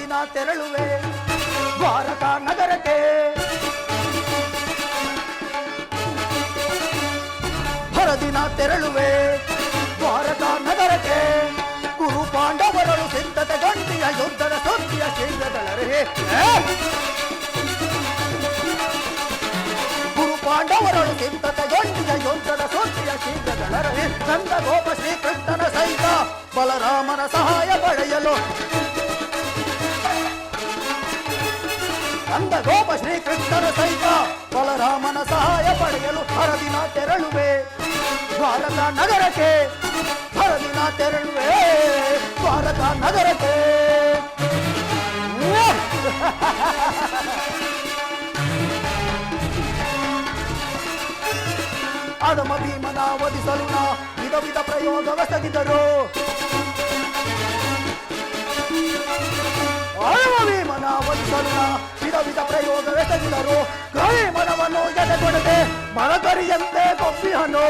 ಭರದಿನ ತೆರಳುವೆ ದ್ವಾರಕಾ ನಗರಕ್ಕೆ. ಭರದಿನ ತೆರಳುವೆ ದ್ವಾರಕಾ ನಗರಕ್ಕೆ. ಕುರು ಪಾಂಡವರಳು ಸಿದ್ಧತೆ ಗಂಟಿಯ ಯುದ್ಧದ ಸುದ್ದಿಯ ಶೀಘ್ರದಳರೆ. ಗುರು ಪಾಂಡವರಳು ಸಿದ್ಧತೆ ಗಂಟಿಯ ಯುದ್ಧದ ಸುದ್ದಿಯ ಶೀಘ್ರದಳರೆ. ನಂದ ಗೋಪ ಶ್ರೀಕೃಷ್ಣನ ಸಹಿತ ಬಲರಾಮನ ಸಹಾಯ ಪಡೆಯಲು. ನಂದ ಗೋಪ ಶ್ರೀಕೃಷ್ಣನ ಸಹಿತ ಬಲರಾಮನ ಸಹಾಯ ಪಡೆಯಲು ಭರದಿನ ತೆರಳುವೆ ದ್ವಾರಕಾ ನಗರಕ್ಕೆ. ಭರದಿನ ತೆರಳುವೆ ದ್ವಾರಕಾ ನಗರಕ್ಕೆ. ಅದಮ ಭೀಮನ ವಧಿಸಲು ವಿಧ ವಿಧ ಪ್ರಯೋಗವೆಸಗಿದರು. ಅದಮ ಭೀಮನ ವಧಿಸಲು ವಿಧ ವಿಧ ಪ್ರಯೋಗವೆಸಗಿದರು. ಕವಿ ಮನವನ್ನು ಎದೆಗೊಡದೆ ಮರಕರಿಯಂತೆ ಕೊಬ್ಬಿಹನು.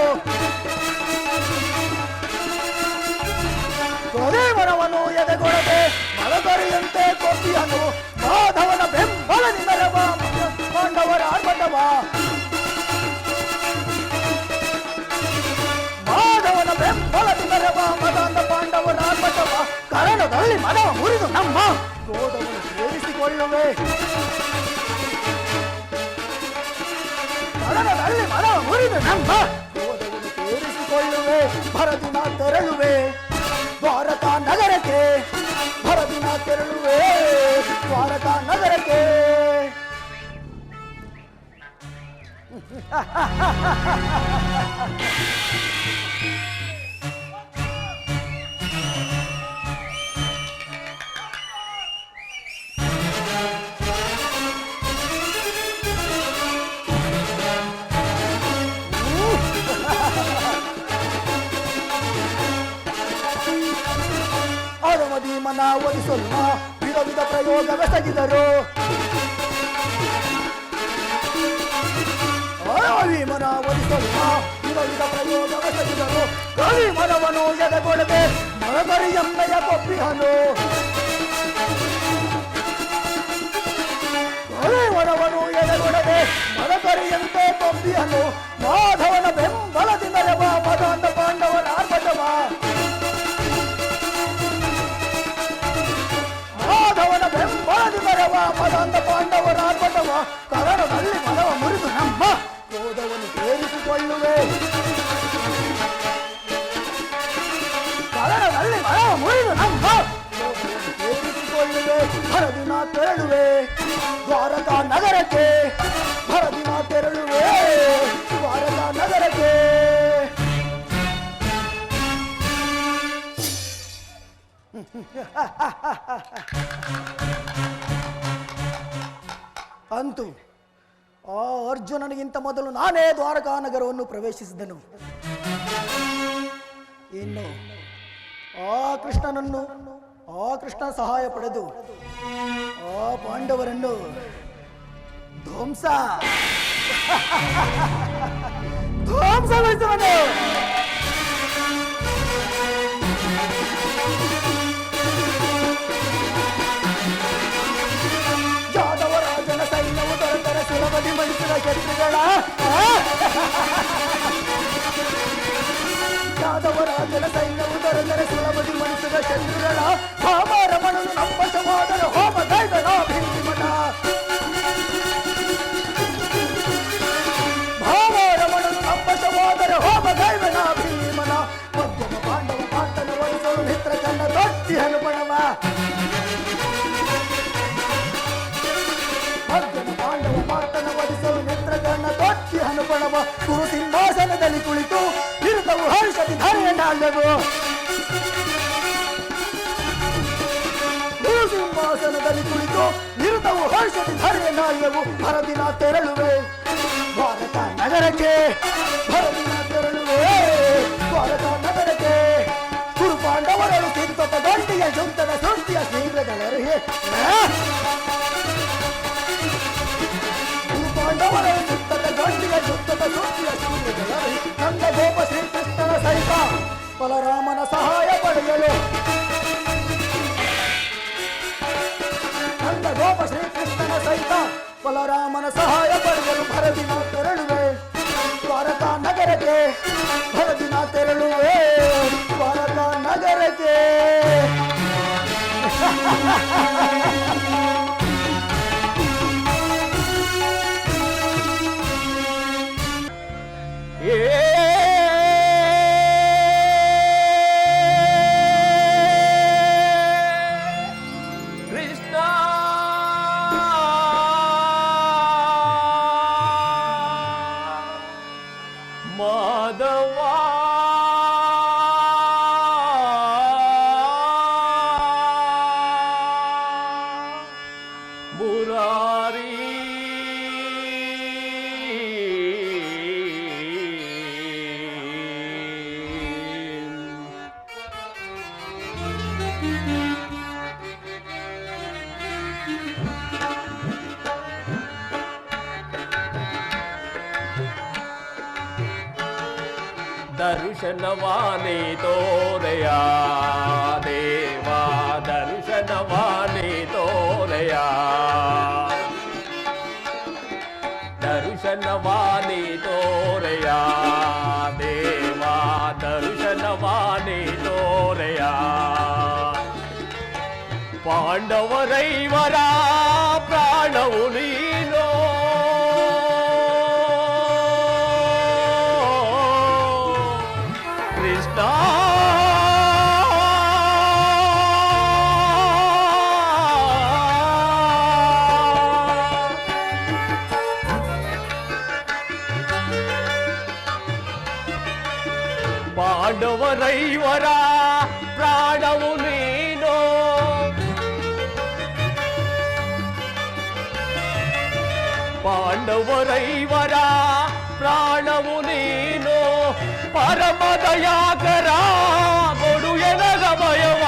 ಮನವನ್ನು ಎದೆಗೊಡದೆ ಮರಕರಿಯಂತೆ ಕೊಬ್ಬಿಹನು. ಮಾಧವನ ಬೆಂಬಲ ನಿಮರವ ಪಾಂಡವರ ಆರ್ಭಟವ. ಮಾಧವನ ಬೆಂಬಲ ನಿಮರವ ಮದಾಂಧ ಪಾಂಡವರ ಆರ್ಭಟವ. ಕರಣದಲ್ಲಿ ಮನವ ಮುರಿದು ನಮ್ಮ ಕ್ರೋಧವನ್ನು ಸೇರಿಸಿಕೊಳ್ಳುವೆ. ಕರಣದಲ್ಲಿ ಮನವ ಮುರಿದು ನಮ್ಮ ಕ್ರೋಧವನ್ನು ಸೇರಿಸಿಕೊಳ್ಳುವೆ. ಭರದಿನ ತೆರಳುವೆ ದ್ವಾರಕಾ ನಗರಕ್ಕೆ. ಭರದಿನ ತೆರಳುವೆ ದ್ವಾರಕಾ ನಗರಕ್ಕೆ. ಭೀಮನ ಒಲಿಸಲು ವಿಧ ವಿಧ ಪ್ರಯೋಗವೆಸಗಿದರು. ಭೀಮನ ಒಲಿಸಲು ವಿಧ ವಿಧ ಪ್ರಯೋಗವೆಸಗಿದರು. ಕವಿ ಮನವನ್ನು ಎದೆಗೊಡದೆ ಮರಕರಿಯಂತೆಯ ಕೊಬ್ಬಿಹನು. ಕವಿ ಮನವನ್ನು ಎದೆಗೊಡದೆ ಮರಕರಿಯಂತೆ ಕೊಬ್ಬಿಹನು. ಮಾಧವನ ಬೆಂಬಲದಿಂದಲವ ಮದಾಂಧ ಪಾಂಡವರ ಆರ್ಭಟವ. ಮಾಧವನ ಬೆಂಬಲದಿಂದಲವ ಮದಾಂಧ ಪಾಂಡವರ ಆರ್ಭಟವ. ಕರಣದಲ್ಲಿ ಮನವ ಮುರಿದು ನಮ್ಮ ಕ್ರೋಧವನ್ನು ಸೇರಿಸಿಕೊಳ್ಳುವೆ. ಕರಣದಲ್ಲಿ ಮನವ ಮುರಿದು ನಮ್ಮ ಕ್ರೋಧವನ್ನು ಸೇರಿಸಿಕೊಳ್ಳುವೆ. ಭರದಿನ ತೆರಳುವೆ ದ್ವಾರಕಾ ನಗರಕ್ಕೆ. ಭರದಿನ ತೆರಳುವೆ ದ್ವಾರಕಾ ನಗರಕ್ಕೆ. ಅಂತೂ ಆ ಅರ್ಜುನನಿಗಿಂತ ಮೊದಲು ನಾನೇ ದ್ವಾರಕಾ ನಗರವನ್ನು ಪ್ರವೇಶಿಸಿದನು. ಇನ್ನು ಆ ಕೃಷ್ಣ ಸಹಾಯ ಪಡೆದು ಆ ಪಾಂಡವರನ್ನು ಧ್ವಂಸಗೊಳಿಸುವನು. ಯಾದವರಾಜನ ಸೈನ್ಯವು ದೊರೆತರೆ ಸುಲಭದಿ ಮಣಿಸಿದ ಶತ್ರುಗಳ. ಯಾದವರಾಜನ ಸೈನ್ಯವು ದೊರೆತರೆ ಸುಲಭದಿ ಮಣಿಸಿದ ಶತ್ರುಗಳ. ಭಾಮಾರಮಣನು ನಂಬಶವಾದರೆ ಹೋಮ ದೈವನ ಭೀಮನ. ಭಾಮಾರಮಣನು ನಂಬಶವಾದರೆ ಹೋಮ ದೈವನ ಭೀಮನ. ಮಧ್ಯಮ ಪಾಂಡವ ಪಾಂಡನ ವರಿಸಲು ಮಿತ್ರ ಕಂಡ ದೊಡ್ಡಿ ಹನುಮಣವ. ಮಧ್ಯಮ ಪಾಂಡವ ಪಾಂಡನ ವರಿಸಲು ಮಿತ್ರ ಕಂಡ ದೊಡ್ಡಿ ಹನುಮಣವ. ಗುರು ಸಿಂಹಾಸನದಲ್ಲಿ ಕುಳಿತು ನಿರುತವು ಹರ್ಷದಿ ಧರೆಯನ್ನಾಳೆವು. ಗುರು ಸಿಂಹಾಸನದಲ್ಲಿ ಕುಳಿತು ನಿರುತವು ಹರ್ಷದಿ ಧರೆಯನ್ನಾಳೆವು. ಭರದಿನ ತೆರಳುವೆ ದ್ವಾರಕಾ ನಗರಕ್ಕೆ. ಭರದಿನ ತೆರಳುವೆ ದ್ವಾರಕಾ ನಗರಕ್ಕೆ. ಗುರು ಪಾಂಡವರಳು ಸಿದ್ಧತೆ ಗಂಟಿಯ ಯುದ್ಧದ ಸುದ್ದಿಯ ಶೀಘ್ರದಳರಿಗೆ. ಗುರು ಪಾಂಡವರಳು ಸಿದ್ಧತೆ ಗಂಟಿಯ ಯುದ್ಧದ ಸುದ್ದಿಯ ಶೀಘ್ರದಳರಿಗೆ. ನಂದ ಗೋಪ ಶ್ರೀಕೃಷ್ಣನ ಸಹಿತ ಬಲರಾಮನ ಸಹಾಯ ಪಡೆಯಲು. ದರ್ಶನವಾನಿ ತೋರೆಯ ದೇವ ದರ್ಶನವಾನಿ ತೋರೆಯ ದರ್ಶನವಾನಿ ತೋರೆಯ ದೇವ ದರ್ಶನವಾನಿ ತೋರೆಯ ಪಾಂಡವರೈವರ ಪ್ರಾಣವು ನೀನೋ ಪಾಂಡವರೈವರ ಪ್ರಾಣವು ನೀನು ಪಾಂಡವರೈವರ ಪ್ರಾಣವು ನೀನು ಪರಮದಯಾಕರ ಕೊಡು ಎನಗ ಭಯವ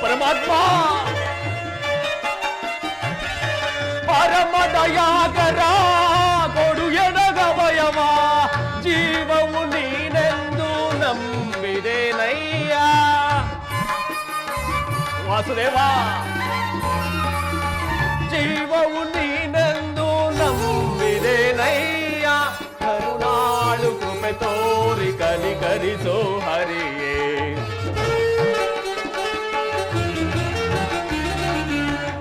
ಪರಮಾತ್ಮ ಪರಮದಯಾಕರ ಕೊಡು ಎನಗ ಭಯವ ಜೀವವು ನೀನೆಂದು ನಂಬಿದೇನಯ್ಯ ವಾಸುದೇವ ಜೀವವು ನೀನೆಂದು ನಂಬಿದೇನಯ್ಯ ಕರುಣಾಳು ಕೃಪೆ ತೋರಿ ಕನಿಕರಿಸೋ ಹರಿಯೇ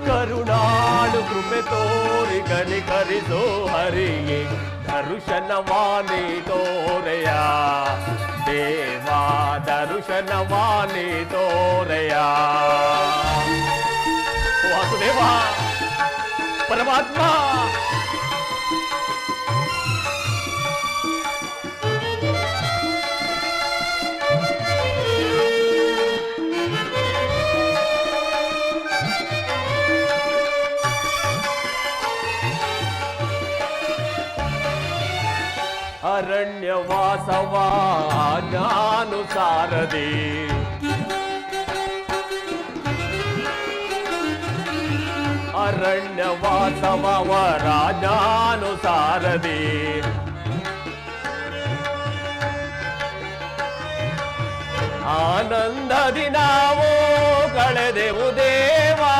ಕರುಣಾಳು ಕೃಪೆ ತೋರಿ ಕನಿಕರಿಸೋ ಹರಿಯೇ ದರ್ಶನವಾನಿ ತೋರೆಯ ದೇವಾ ದರ್ಶನವಾನಿ ತೋರೆಯ ವಾಸುದೇವ ಪರಮಾತ್ಮ ಅರಣ್ಯವಾಸವ ಜ್ಞಾನುಸಾರದಿ ಅರಣ್ಯವಾಸವ ರಾಜಾನುಸಾರದಿ ಆನಂದದಿ ನಾವು ಕಳೆದೆವು ದೇವಾ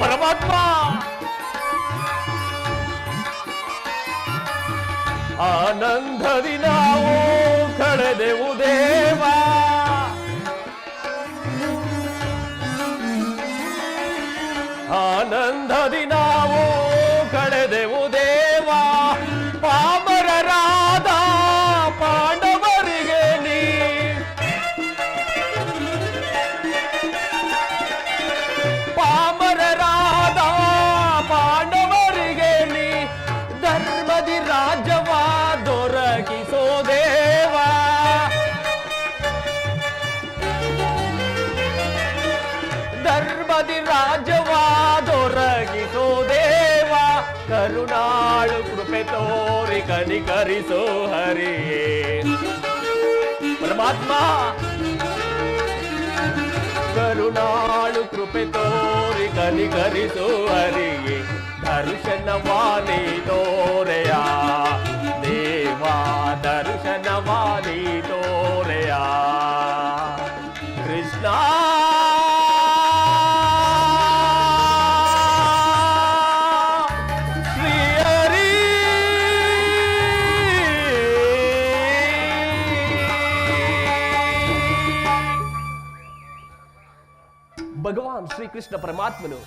ಪರಮಾತ್ಮ ಆನಂದದಿ ನಾವು ಕಳೆದೆವು ದೇವಾ ಆನಂದದಿ ನಾವು ಕಳೆದೆವು ದೇವಾ ಪಾಮರರಾದ ಪಾಂಡವರಿಗೆ ನೀ ಪಾಮರರಾದ ಪಾಂಡವರಿಗೆ ನೀ ಧರ್ಮದಿ ರಾಜ್ಯವ ದೊರಕಿಸೋ ದೇವಾ ಧರ್ಮದಿ ರಾಜ್ಯವ ದೊರಕಿಸೋ ದೇವಾ ಕರುಣಾಳು ಕೃಪೆ ತೋರಿ ಕನಿಕರಿಸೋ ಹರಿಯೇ ಪರಮಾತ್ಮ ಕರುಣಾಳು ಕೃಪೆ ತೋರಿ ಕನಿಕರಿಸೋ ಹರಿಯೇ ದರ್ಶನವಾನಿ ತೋರೆಯ ದೇವಾ ದರ್ಶನವಾನಿ ತೋರೆಯ ಕೃಷ್ಣ ಶ್ರೀಕೃಷ್ಣ ಪರಮಾತ್ಮನು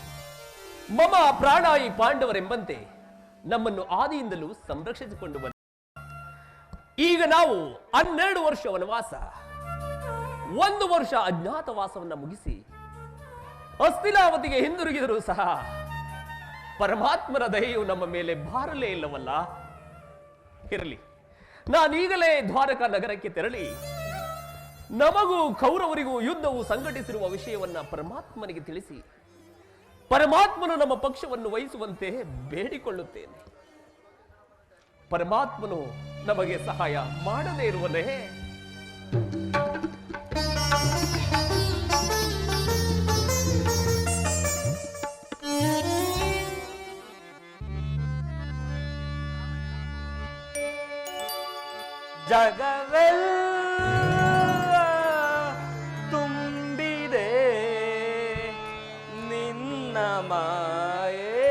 ಮಮ ಪ್ರಾಣಾಯಿ ಪಾಂಡವರೆಂಬಂತೆ ನಮ್ಮನ್ನು ಆದಿಯಿಂದಲೂ ಸಂರಕ್ಷಿಸಿಕೊಂಡು ಬಂದ. ಈಗ ನಾವು 12 ವರ್ಷ ವನವಾಸ, 1 ವರ್ಷ ಅಜ್ಞಾತವಾಸವನ್ನ ಮುಗಿಸಿ ಹಸ್ತಿನಾವತಿಗೆ ಹಿಂದಿರುಗಿದರೂ ಸಹ ಪರಮಾತ್ಮನ ದಯೆಯು ನಮ್ಮ ಮೇಲೆ ಬಾರಲೇ ಇಲ್ಲವಲ್ಲ. ಇರಲಿ, ನಾನೀಗಲೇ ದ್ವಾರಕಾ ನಗರಕ್ಕೆ ತೆರಳಿ ನಮಗೂ ಕೌರವರಿಗೂ ಯುದ್ಧವು ಸಂಘಟಿಸಿರುವ ವಿಷಯವನ್ನ ಪರಮಾತ್ಮನಿಗೆ ತಿಳಿಸಿ ಪರಮಾತ್ಮನು ನಮ್ಮ ಪಕ್ಷವನ್ನು ವಹಿಸುವಂತೆ ಬೇಡಿಕೊಳ್ಳುತ್ತೇನೆ. ಪರಮಾತ್ಮನು ನಮಗೆ ಸಹಾಯ ಮಾಡದೇ ಇರುವನೇ? ಜಗವೆಲ್ಲ ತುಂಬಿದೆ ನಿನ್ನ ಮಾಯೆ,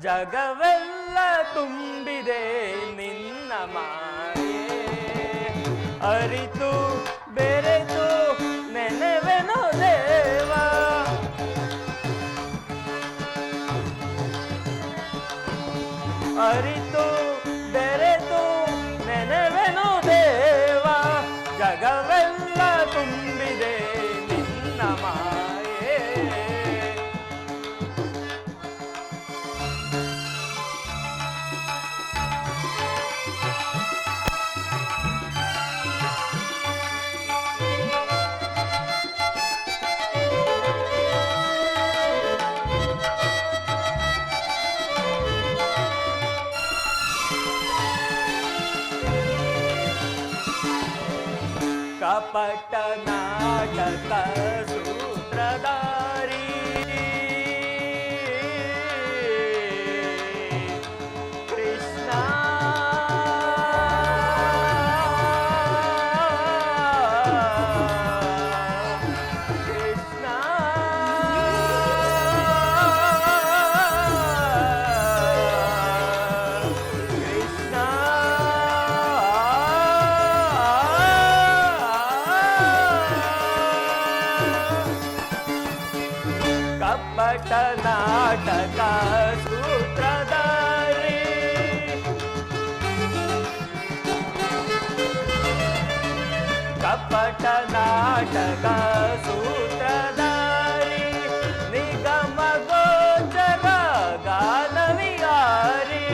ಜಗವೆಲ್ಲ ತುಂಬಿದೆ ನಿನ್ನ ಮಾಯೆ, ಅರಿತು ಬೆರೆತು ನೆನೆವೆನು ದೇವ, ಅರಿತು ಬೆರೆತು ನೆನೆವೆನು ದೇವ, ಜಗವೆಲ್ಲ ತುಂಬಿದೆ ನಿನ್ನ ಮಾಯೆ. ಕಪಟ ನಾಟಕ ಸೂತ್ರಧಾರಿ ಕೃಷ್ಣ, ಕೃಷ್ಣ ಕೃಷ್ಣ ಕಪಟ ನಾಟಕ ಸೂತ್ರಧಾರಿ, ಕಪಟ ನಾಟಕ ಸೂತ್ರಧಾರಿ, ನಿಗಮ ಗೋಚರ ಗಾನವಿಹಾರಿ,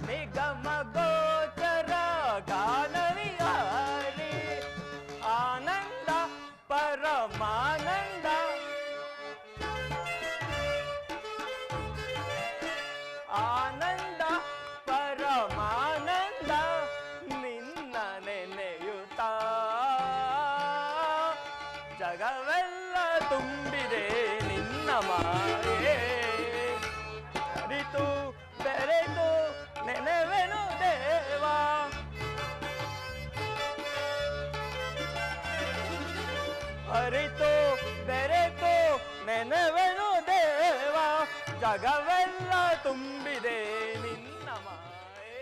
ನಿಗಮ ಗೋಚರ ಗಾನವಿಹಾರಿ, ಆನಂದ ಪರಮಾನಂದ, ಆನಂದ ಪರಮಾನಂದ, ನಿನ್ನ ನೆನೆಯುತ್ತ ಜಗವೆಲ್ಲ ತುಂಬಿದೆ ನಿನ್ನ ಮಾಯೆ, ಅರಿತು ಬೆರೆತು ನೆನೆವೆನು ದೇವ, ಅರಿತು ಬೆರೆತು ನೆನೆವೆನು ದೇವ, ಜಗವೆಲ್ಲ ತುಂಬಿದೆ ನಿನ್ನ ಮಾಯೆ.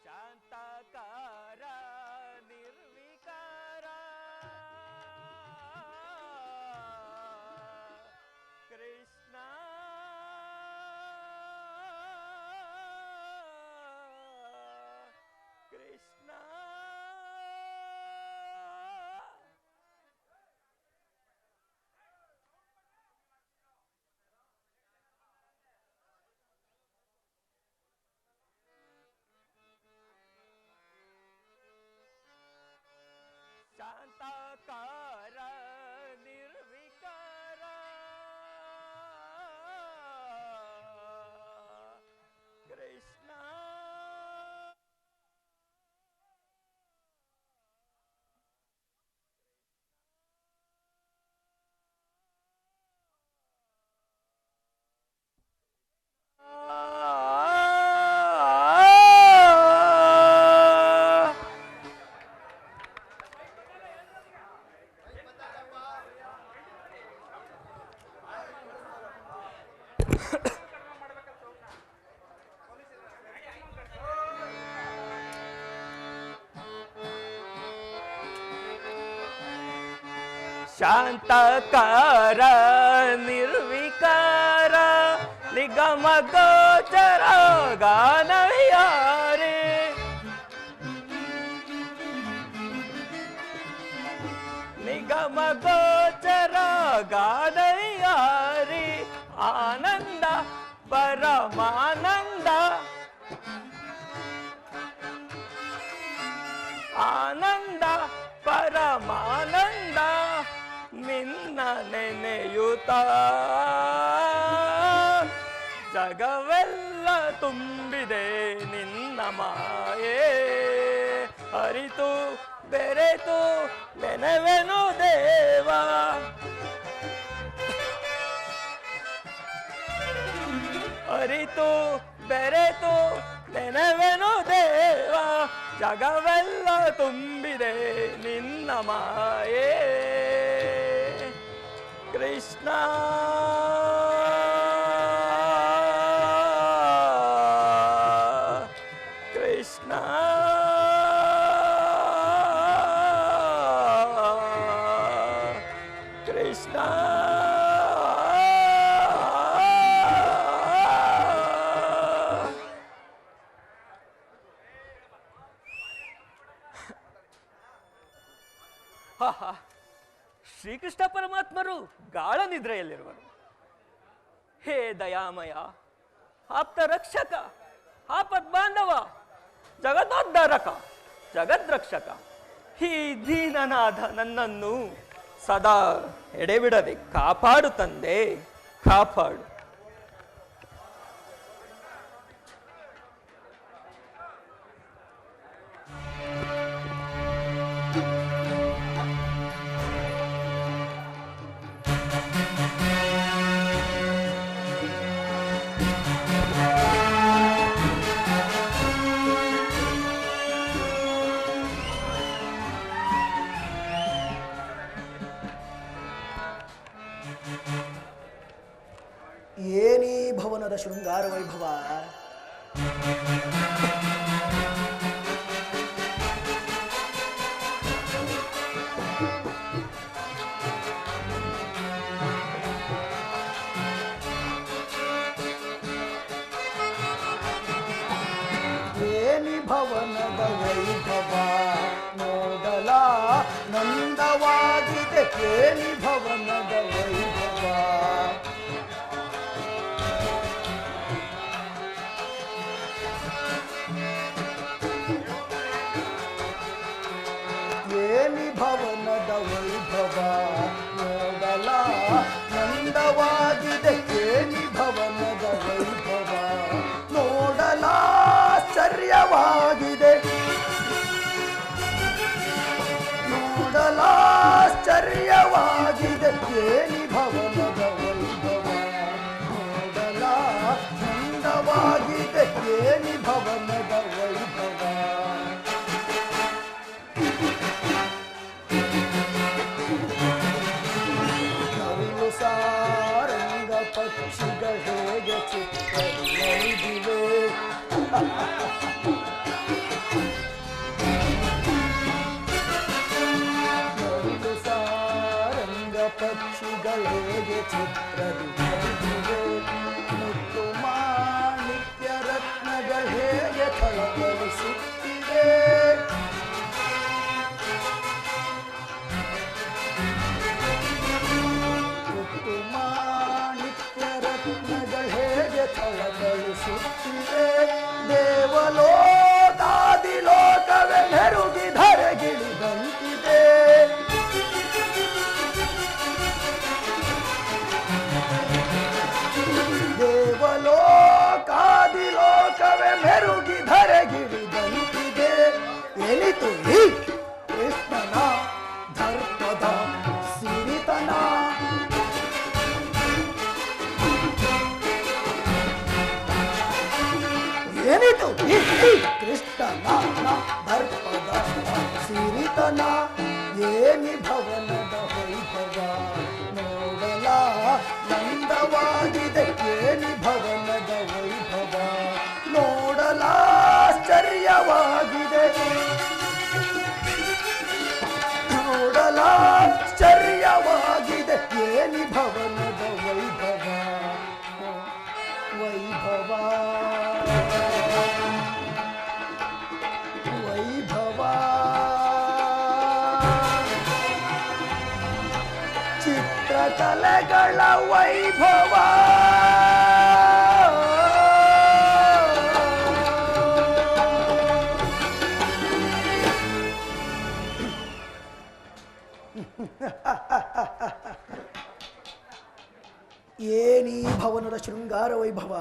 ಶಾಂತಕಾರ ನಿರ್ವಿಕಾರ ಕೃಷ್ಣ, ಕೃಷ್ಣ ಶಾಂತಕಾರ ನಿರ್ವಿಕಾರ ಕೃಷ್ಣ, ಶಾಂತಕಾರ ನಿರ್ವಿಕಾರ ನಿಗಮ ಗೋಚರ ಗಾನವಿಯಾರೆ ನಿಗಮ ಗೋಚರ ಗಾನವಿಯಾರೆ ಆನಂದ ಪರಮಾನಂದ ಆನಂದ ಪರಮಾನಂದ ನಿನ್ನ ನೆನೆಯುತ್ತ ಜಗವೆಲ್ಲ ತುಂಬಿದೆ ನಿನ್ನ ಮಾಯೆ ಅರಿತು ಬೆರೆತು ನೆನವೆನು ದೇವ ಅರಿತು ಬೆರೆತು ನೆನವೆನು ದೇವ ಜಗವೆಲ್ಲ ತುಂಬಿದೆ ನಿನ್ನ ಮಾಯೆ ಕೃಷ್ಣ ಕೃಷ್ಣ ಕೃಷ್ಣ ಶ್ರೀಕೃಷ್ಣ ಪರಮಾತ್ಮರು ಗಾಢ ನಿದ್ರೆಯಲ್ಲಿರುವರು. ಹೇ ದಯಾಮಯ, ಆಪ್ತ ರಕ್ಷಕ, ಆಪದ್ ಬಾಂಧವ, ಜಗದೋದ್ಧಾರಕ, ಜಗದ್ರಕ್ಷಕ, ಈ ದೀನನಾದ ನನ್ನನ್ನು ಸದಾ ಎಡೆಬಿಡದೆ ಕಾಪಾಡು ತಂದೆ, ಕಾಪಾಡು. ಏನೀ ಭವನದ ಶೃಂಗಾರ ವೈಭವ. ಏನಿ ಭವನದ ವೈಭವ ನೋಡಲ ನಂದವಾಗಿದೆ. ಏನಿ ಭವನದ ವೈಭವ ಏನಿ ಭವನದ ವೈಭವ ನೋಡಲ ನಂದವಾಗಿದೆ. ಏನಿ ಭವನದ ವೈಭವ ನೋಡಲ ಆಶ್ಚರ್ಯವಾಗಿದೆ. ನೋಡಲ ಆಶ್ಚರ್ಯವಾಗಿದೆ. ಏನಿ ಭವನದ ವೈಭವ ನೋಡಲ ನಂದವಾಗಿದೆ. ಏನಿ ಭವನದ ವೈಭವ ಸಾರಂಗ ಪಕ್ಷಿಗಳ ಹೇಗೆ ಚಿತ್ರವಿವೆ. ನವಿಲು ಸಾರಂಗ ಪಕ್ಷಿಗಳ ಹೇಗೆ ಚಿತ್ರವಿವೆ. ಮುತ್ತು ಮಾಣಿಕ್ಯ ರತ್ನಗಳ ಹೇಗೆ ಥಳಥಳಿಸುತ್ತಿವೆ. ಹೇಗೆ ಥಳಥಳಿಸುತ್ತಿವೆ. ದೇವಲೋಕಾದಿಲೋಕವೇ ಮೆರುಗಿ ಧರೆಗಿಳಿದಂತಿದೆ. ದೇವಲೋಕಾದಿಲೋಕವೇ ಮೆರುಗಿ ಧರೆಗಿಳಿದಂತಿದೆ. ಎನಿತು ಈ ಕೃಷ್ಣನ ದರ್ಪದ ಸಿರಿತನ. ಏನಿತು ಕೃಷ್ಣನ ದರ್ಪದ ಸಿರಿತನ. ಏನಿ ಭವನದ ವೈಭವ ನೋಡಲ ನಂದವಾಗಿದೆ. ಏನಿ ವೈಭವ ವೈಭವ ಚಿತ್ರಕಲೆಗಳ ವೈಭವ ಏನೀ ಭವನದ ಶೃಂಗಾರ ವೈಭವ.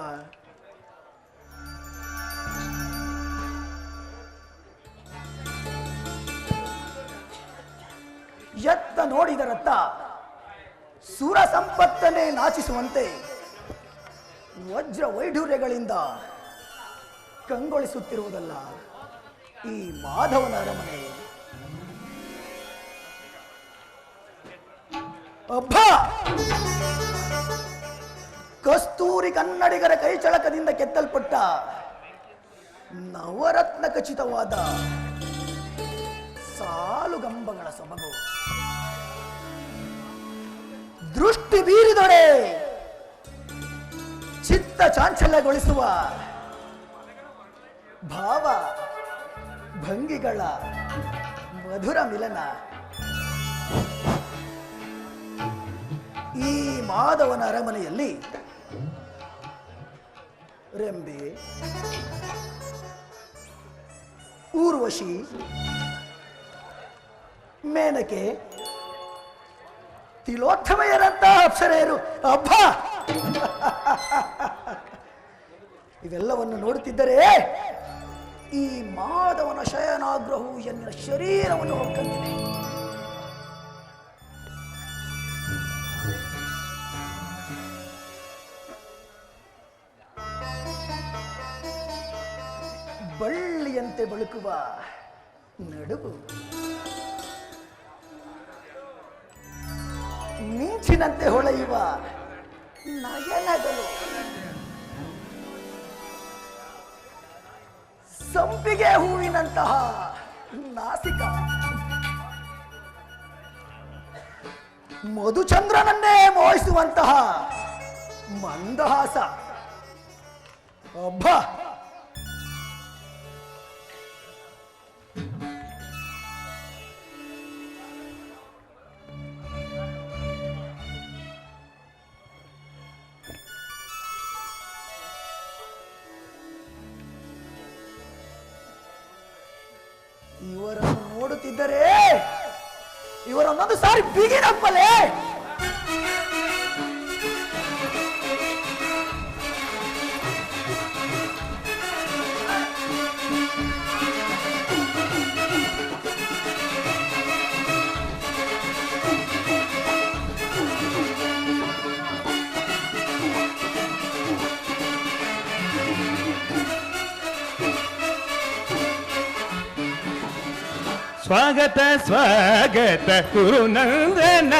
ಎತ್ತ ನೋಡಿದರತ್ತ ಸುರ ಸಂಪತ್ತನ್ನೇ ನಾಚಿಸುವಂತೆ ವಜ್ರ ವೈಢೂರ್ಯಗಳಿಂದ ಕಂಗೊಳಿಸುತ್ತಿರುವುದಲ್ಲ ಈ ಮಾಧವನ ಅರಮನೆ. ಅಬ್ಬಾ, ಕಸ್ತೂರಿ ಕನ್ನಡಿಗರ ಕೈಚಳಕದಿಂದ ಕೆತ್ತಲ್ಪಟ್ಟ ನವರತ್ನ ಖಚಿತವಾದ ಸಾಲುಗಂಬಗಳ ಸೊಬಗು ದೃಷ್ಟಿ ಬೀರಿದೊಡೆ ಚಿತ್ತ ಚಾಂಚಲ್ಯಗೊಳಿಸುವ ಭಾವ ಭಂಗಿಗಳ ಮಧುರ ಮಿಲನ. ಈ ಮಾಧವನ ಅರಮನೆಯಲ್ಲಿ ರೆಂಬೆ, ಊರ್ವಶಿ, ಮೇನಕೆ, ತಿಲೋತ್ತಮೆಯರಂತಹ ಅಪ್ಸರೆಯರು, ಅಬ್ಬಾ ಇವೆಲ್ಲವನ್ನು ನೋಡುತ್ತಿದ್ದರೆ ಈ ಮಾಧವನ ಶಯನಾಗ್ರಹವು ಎನ್ನ ಶರೀರವನ್ನು ಹೊಕ್ಕಂತಿದೆ. ಬಳ್ಳಿಯಂತೆ ಬಳುಕುವ ನಡುವು, ಮಿಂಚಿನಂತೆ ಹೊಳೆಯುವ ನಯನಗಳು, ಸಂಪಿಗೆ ಹೂವಿನಂತಹ ನಾಸಿಕ, ಮಧುಚಂದ್ರನನ್ನೇ ಮೋಹಿಸುವಂತಹ ಮಂದಹಾಸ, ಅಬ್ಬಾ ಇವರನ್ನು ನೋಡುತ್ತಿದ್ದರೆ ಇವರನ್ನೊಂದು ಸಾರಿ ಬಿಗಿನಪ್ಪಲೇ. ಸ್ವಾಗತ ಸ್ವಾಗತ ಗುರುನಂದನ,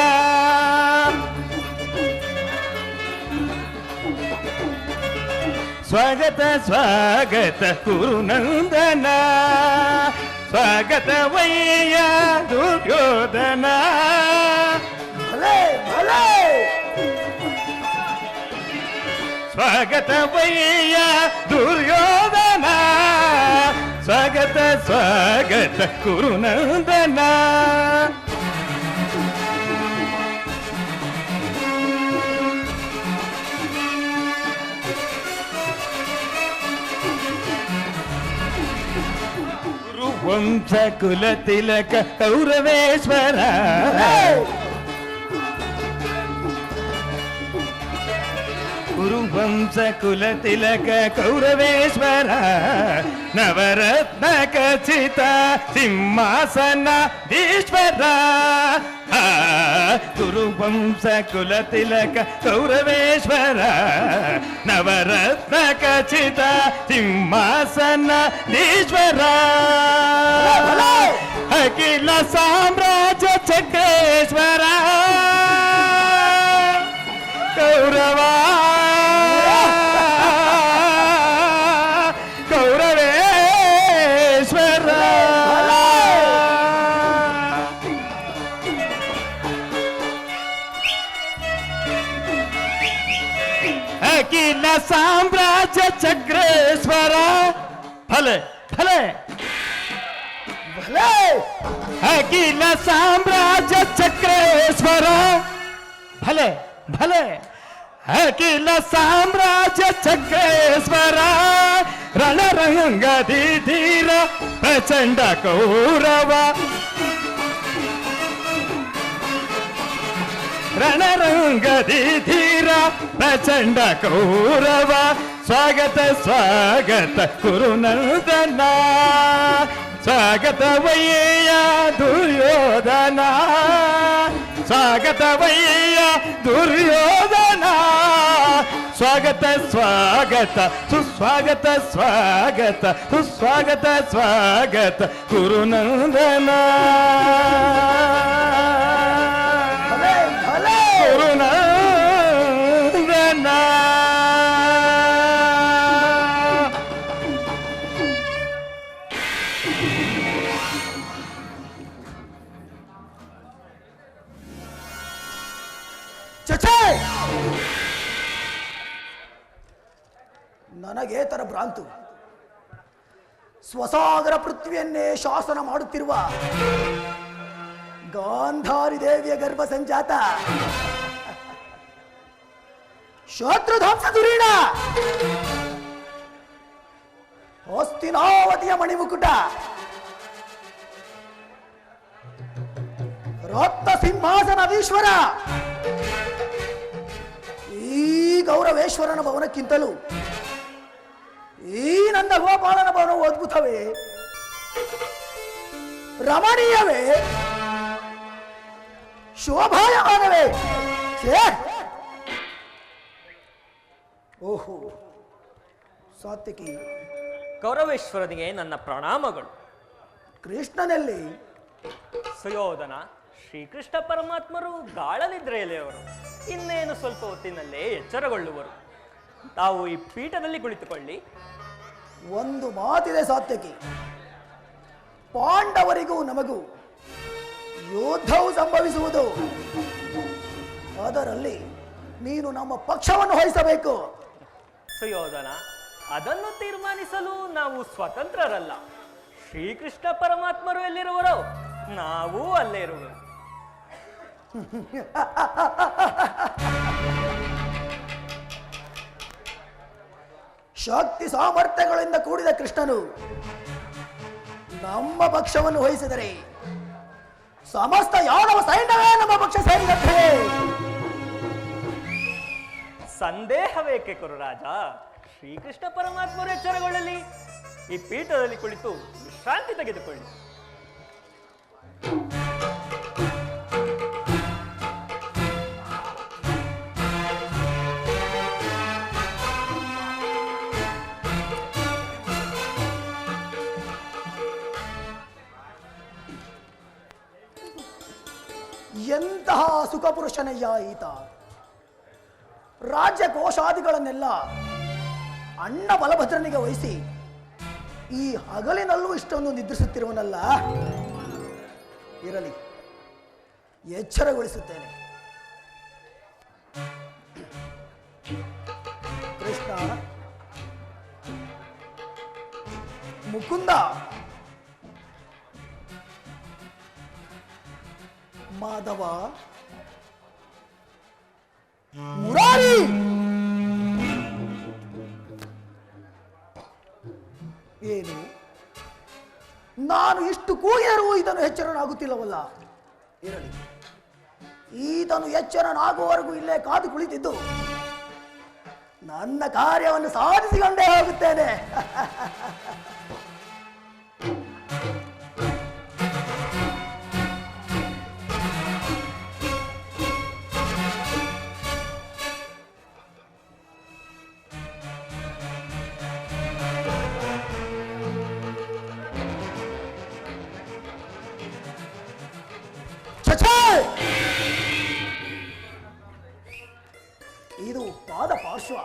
ಸ್ವಾಗತ ಸ್ವಾಗತ ಗುರುನಂದನ, ಸ್ವಾಗತ ವಯ್ಯ ದುರ್ಯೋಧನ, ಭಲೆ ಭಲೆ ಸ್ವಾಗತ ವಯ್ಯ ದುರ್ಯೋಧನ, ಸ್ವಾಗತ ಸ್ವಾಗತ ಗುರುನಂದನ. ಗುರುವಂಶ ಕುಲ ತಿಲಕ ಕೌರವೇಶ್ವರ, ಗುರುವಂಶ ಕುಲ ತಿಲಕ ಕೌರವೇಶ್ವರ, ನವರತ್ನ ಖಚಿತ ಸಿಂಹಾಸನಾಧೀಶ್ವರ. ಗುರುವಂಶ ಕುಲ ತಿಲಕ ಕೌರವೇಶ್ವರ, ನವರತ್ನ ಖಚಿತ ಸಿಂಹಾಸನಾಧೀಶ್ವರ, ಅಖಿಲ ಸಾಮ್ರಾಜ್ಯ ಚಕ್ರೇಶ್ವರ, ಕೌರವ ಕೌರವೇಶ್ವರ. ಅಖಿಲ ಸಾಮ್ರಾಜ್ಯ ಚಕ್ರೇಶ್ವರ ಭಲೆ ಭಲೆ ಭಲೆ ಅಖಿಲ ಸಾಮ್ರಾಜ್ಯ ಚಕ್ರೇಶ್ವರ ಭಲೆ ಭಲೆ ಅಖಿಲ ಸಾಮ್ರಾಜ್ಯ ಚಕ್ರೇಶ್ವರ ರಣರಂಗದಿ ಧೀರ ಪ್ರಚಂಡ ಕೌರವ ರಣರಂಗದಿ ಧೀರ ಪ್ರಚಂಡ ಕೌರವ ಸ್ವಾಗತ ಸ್ವಾಗತ ಕುರುನಂದನ ಸ್ವಾಗತವಯ್ಯ ದುರ್ಯೋಧನ ಸ್ವಾಗತವಯ್ಯ ದುರ್ಯೋಧನ ಸ್ವಾಗತ ಸ್ವಾಗತ ಸುಸ್ವಾಗತ ಸ್ವಾಗತ ಸುಸ್ವಾಗತ ಸ್ವಾಗತ ಕುರುನಂದನ ಕುರುನಂದನ ಚಚೆ ನನಗೇತರ ಭ್ರಾಂತು. ಸ್ವಸಾಗರ ಪೃಥ್ವಿಯನ್ನೇ ಶಾಸನ ಮಾಡುತ್ತಿರುವ ಗಾಂಧಾರಿ ದೇವಿಯ ಗರ್ಭ ಸಂಜಾತ ಶತ್ರುಧ್ವಂಸ ದುರೀಣ ಹಸ್ತಿನಾವತಿಯ ಮಣಿಮುಕುಟ ರಕ್ತ ಸಿಂಹಾಸನದೀಶ್ವರ ಈ ಗೌರವೇಶ್ವರನ ಭವನಕ್ಕಿಂತಲೂ ಈ ನಂದ ಗೋಪಾಲನ ಭವನವು ಅದ್ಭುತವೇ, ರಮಣೀಯವೇ, ಶೋಭಾಯಮಾನವೇ. ಓಹೋ ಸಾತ್ವಿಕಿ, ಗೌರವೇಶ್ವರನಿಗೆ ನನ್ನ ಪ್ರಣಾಮಗಳು. ಕೃಷ್ಣನಲ್ಲಿ ಸುಯೋಧನ, ಶ್ರೀಕೃಷ್ಣ ಪರಮಾತ್ಮರು ಗಾಢ ನಿದ್ರೆಯಲ್ಲಿ ಅವರು ಇನ್ನೇನು ಸ್ವಲ್ಪ ಹೊತ್ತಿನಲ್ಲೇ ಎಚ್ಚರಗೊಳ್ಳುವರು. ತಾವು ಈ ಪೀಠದಲ್ಲಿ ಕುಳಿತುಕೊಳ್ಳಿ. ಒಂದು ಮಾತಿದೆ ಸಾತ್ವಿಕಿ, ಪಾಂಡವರಿಗೂ ನಮಗೂ ಯುದ್ಧವು ಸಂಭವಿಸುವುದು. ಅದರಲ್ಲಿ ನೀನು ನಮ್ಮ ಪಕ್ಷವನ್ನು ವಹಿಸಬೇಕು. ಸುಯೋಧನ, ಅದನ್ನು ತೀರ್ಮಾನಿಸಲು ನಾವು ಸ್ವತಂತ್ರರಲ್ಲ. ಶ್ರೀಕೃಷ್ಣ ಪರಮಾತ್ಮರು ಎಲ್ಲಿರುವರೋ ನಾವು ಅಲ್ಲೇ ಇರುವರು. ಶಕ್ತಿ ಸಾಮರ್ಥ್ಯಗಳಿಂದ ಕೂಡಿದ ಕೃಷ್ಣನು ನಮ್ಮ ಪಕ್ಷವನ್ನು ವಹಿಸಿದರೆ ಸಮಸ್ತ ಯಾದವ ಸೈನ್ಯವೇ ನಮ್ಮ ಪಕ್ಷ ಸೇರಿದಂತೆ. ಸಂದೇಹವೇಕೆ ಕುರುರಾಜ? ಶ್ರೀಕೃಷ್ಣ ಪರಮಾತ್ಮರು ಎಚ್ಚರಗೊಳ್ಳಲಿ. ಈ ಪೀಠದಲ್ಲಿ ಕುಳಿತು ವಿಶ್ರಾಂತಿ ತೆಗೆದುಕೊಳ್ಳಿ. ಎಂತಹ ಸುಖಪುರುಷನಯ್ಯ ಈತ. ರಾಜ್ಯ ಕೋಶಾದಿಗಳನ್ನೆಲ್ಲ ಅಣ್ಣ ಬಲಭದ್ರನಿಗೆ ವಹಿಸಿ ಈ ಹಗಲಿನಲ್ಲೂ ಇಷ್ಟೊಂದು ನಿದ್ರಿಸುತ್ತಿರುವನಲ್ಲ. ಇರಲಿ, ಎಚ್ಚರಗೊಳಿಸುತ್ತೇನೆ. ಕೃಷ್ಣ, ಮುಕುಂದ, ಮಾಧವ, ಮುರಾರಿ, ಏನು ನಾನು ಇಷ್ಟು ಕೂಗಿದರೂ ಇದನ್ನು ಎಚ್ಚರನಾಗುತ್ತಿಲ್ಲವಲ್ಲ. ಇರಲಿ, ಈತನು ಎಚ್ಚರನಾಗುವವರೆಗೂ ಇಲ್ಲೇ ಕಾದು ಕುಳಿತಿದ್ದು ನನ್ನ ಕಾರ್ಯವನ್ನು ಸಾಧಿಸಿಕೊಂಡೇ ಹೋಗುತ್ತೇನೆ. ಇದು ಪಾದ ಪಾರ್ಶ್ವ.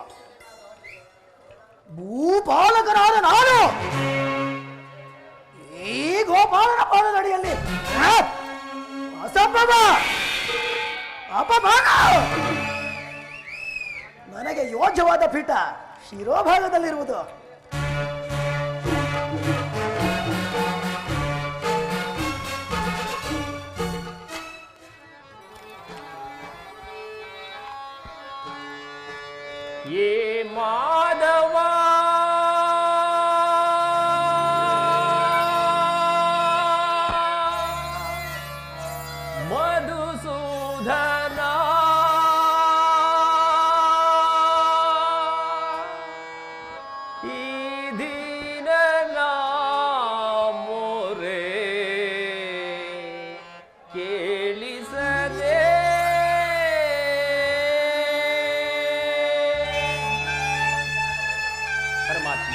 ಭೂಪಾಲಕನಾದ ನಾನು ಈ ಗೋಪಾಲನ ಪಾದದಡಿಯಲ್ಲಿ ಅಸಂಭವ, ಅಪಮಾನ. ನನಗೆ ಯೋಗ್ಯವಾದ ಪೀಠ ಶಿರೋಭಾಗದಲ್ಲಿರುವುದು. ಏ ಮಾಧವ ಮಧುಸೂದನ ಈ ದೀನನ ಮೋರೆ ಕೇಳಿಸದೆ ಪರಮಾತ್ಮ.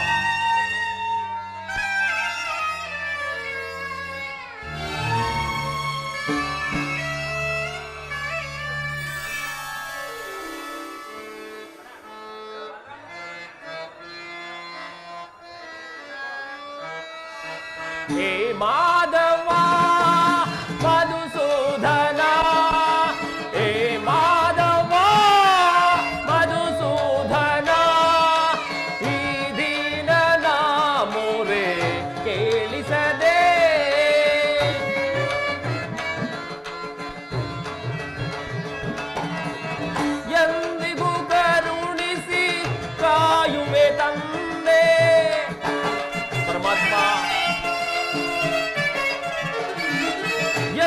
ಹೇ ಮಾಧವ ಮಧುಸೂದನ, ಹೇ ಮಾಧವ ಮಧುಸೂದನ ಈ ದೀನನ ಮೋರೆ ಕೇಳಿಸದೆ ಎಂದಿಗೂ ಕರುಣಿಸಿ ಕಾಯುವೆ ತಂದೆ. ಪರಮಾತ್ಮ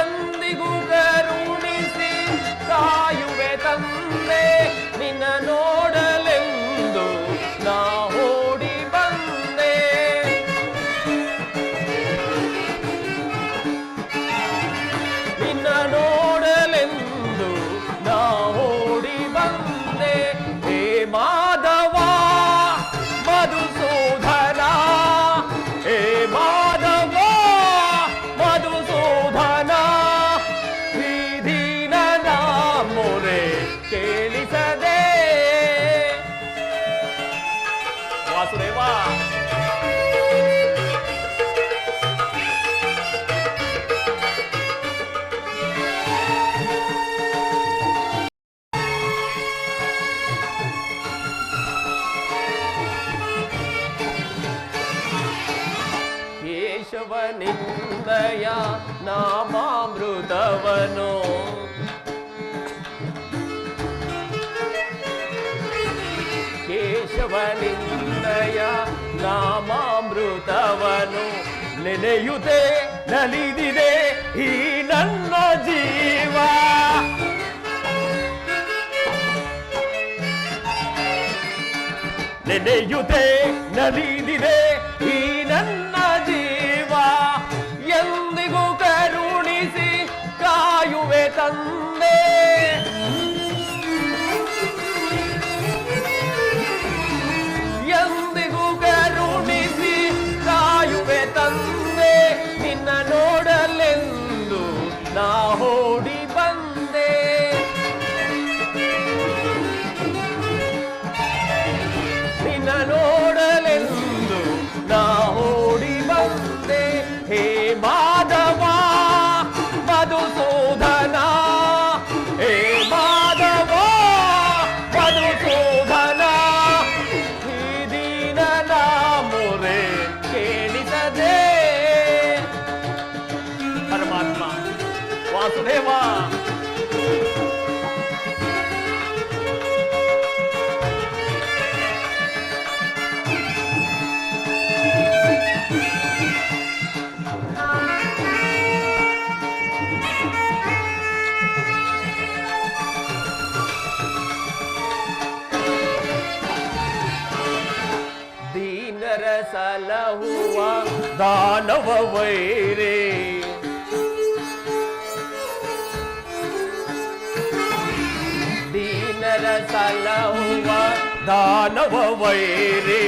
ಎಂದಿಗೂ ಕರುಣಿಸಿ ಕಾಯುವೆ ತಂದೆ, ನಿನ್ನ ನೋಡಲೆಂದು ನಾ ಓಡಿ ಬಂದೆ. ನಿನ್ನ ನೋಡಲೆಂದು ನಾ ಓಡಿ ಬಂದೆ. ಹೇ ಮಾಧವ ಮಧುಸೂದನ, ಹೇ ಮಾಧವ ಮಧುಸೂದನ ಈ ದೀನನ ಮೋರೆ ಕೇಳಿಸದೆ. ವಾಸುದೇವ ಕೇಶವನಿಂದಯ ನಾಮಾಮೃತವನು ಕೇಶವನಿಂದಯ ನಾಮಾಮೃತವನು ನೆನೆಯುತ್ತೆ ನಲಿದಿದೆ ಈ ನನ್ನ ಜೀವ. ನೆನೆಯುತ್ತೆ ನಲಿದಿದೆ ಈ ನನ್ನ ಜೀವ, ಎಂದಿಗೂ ಕರುಣಿಸಿ ಕಾಯುವೆ ತಂದೆ. ಎಂದಿಗೂ ಕರುಣಿಸಿ ಕಾಯುವೆ ತಂದೆ, ನಿನ್ನ ನೋಡಲೆಂದು ನಾ ಓಡಿ ಬಂದೆ. ನಿನ್ನ ನೋಡಲೆಂದು ನಾ ಓಡಿ ಬಂದೆ. ಹೇ ಮಾಧವ ಮಧುಸೂದನ, ಹೇ ಮಾಧವ ಮಧುಸೂದನ ಈ ದೀನನ ಮೋರೆ ಕೇಳಿಸದೆ. ಪರಮಾತ್ಮ ವಾಸುದೇವ ದೀನರ ಸಲಹುವ ದಾನವ ವೈರೇ, ದೀನರ ಸಲಹುವ ದಾನವ ವೈರೇ,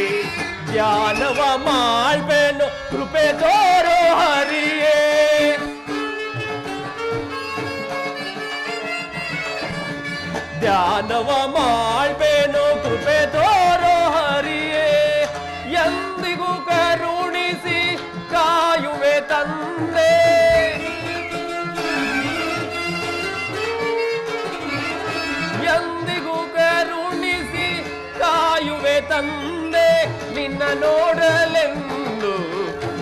ಧ್ಯಾನವ ಮಾಡ್ಬೇನು ಕೃಪೆ ತೋರೋ ಹರಿಯೇ. ಧ್ಯಾನವ ಮಾಡ್ಬೇನು ಕೃಪೆ ತೋರೋ ಹರಿಯೇ, ಎಂದಿಗೂ ಕರುಣಿಸಿ ಕಾಯುವೆ ತಂದೆ. ಎಂದಿಗೂ ಕರುಣಿಸಿ ತಂದೆ ನಿನ್ನ ನೋಡಲೆಂದು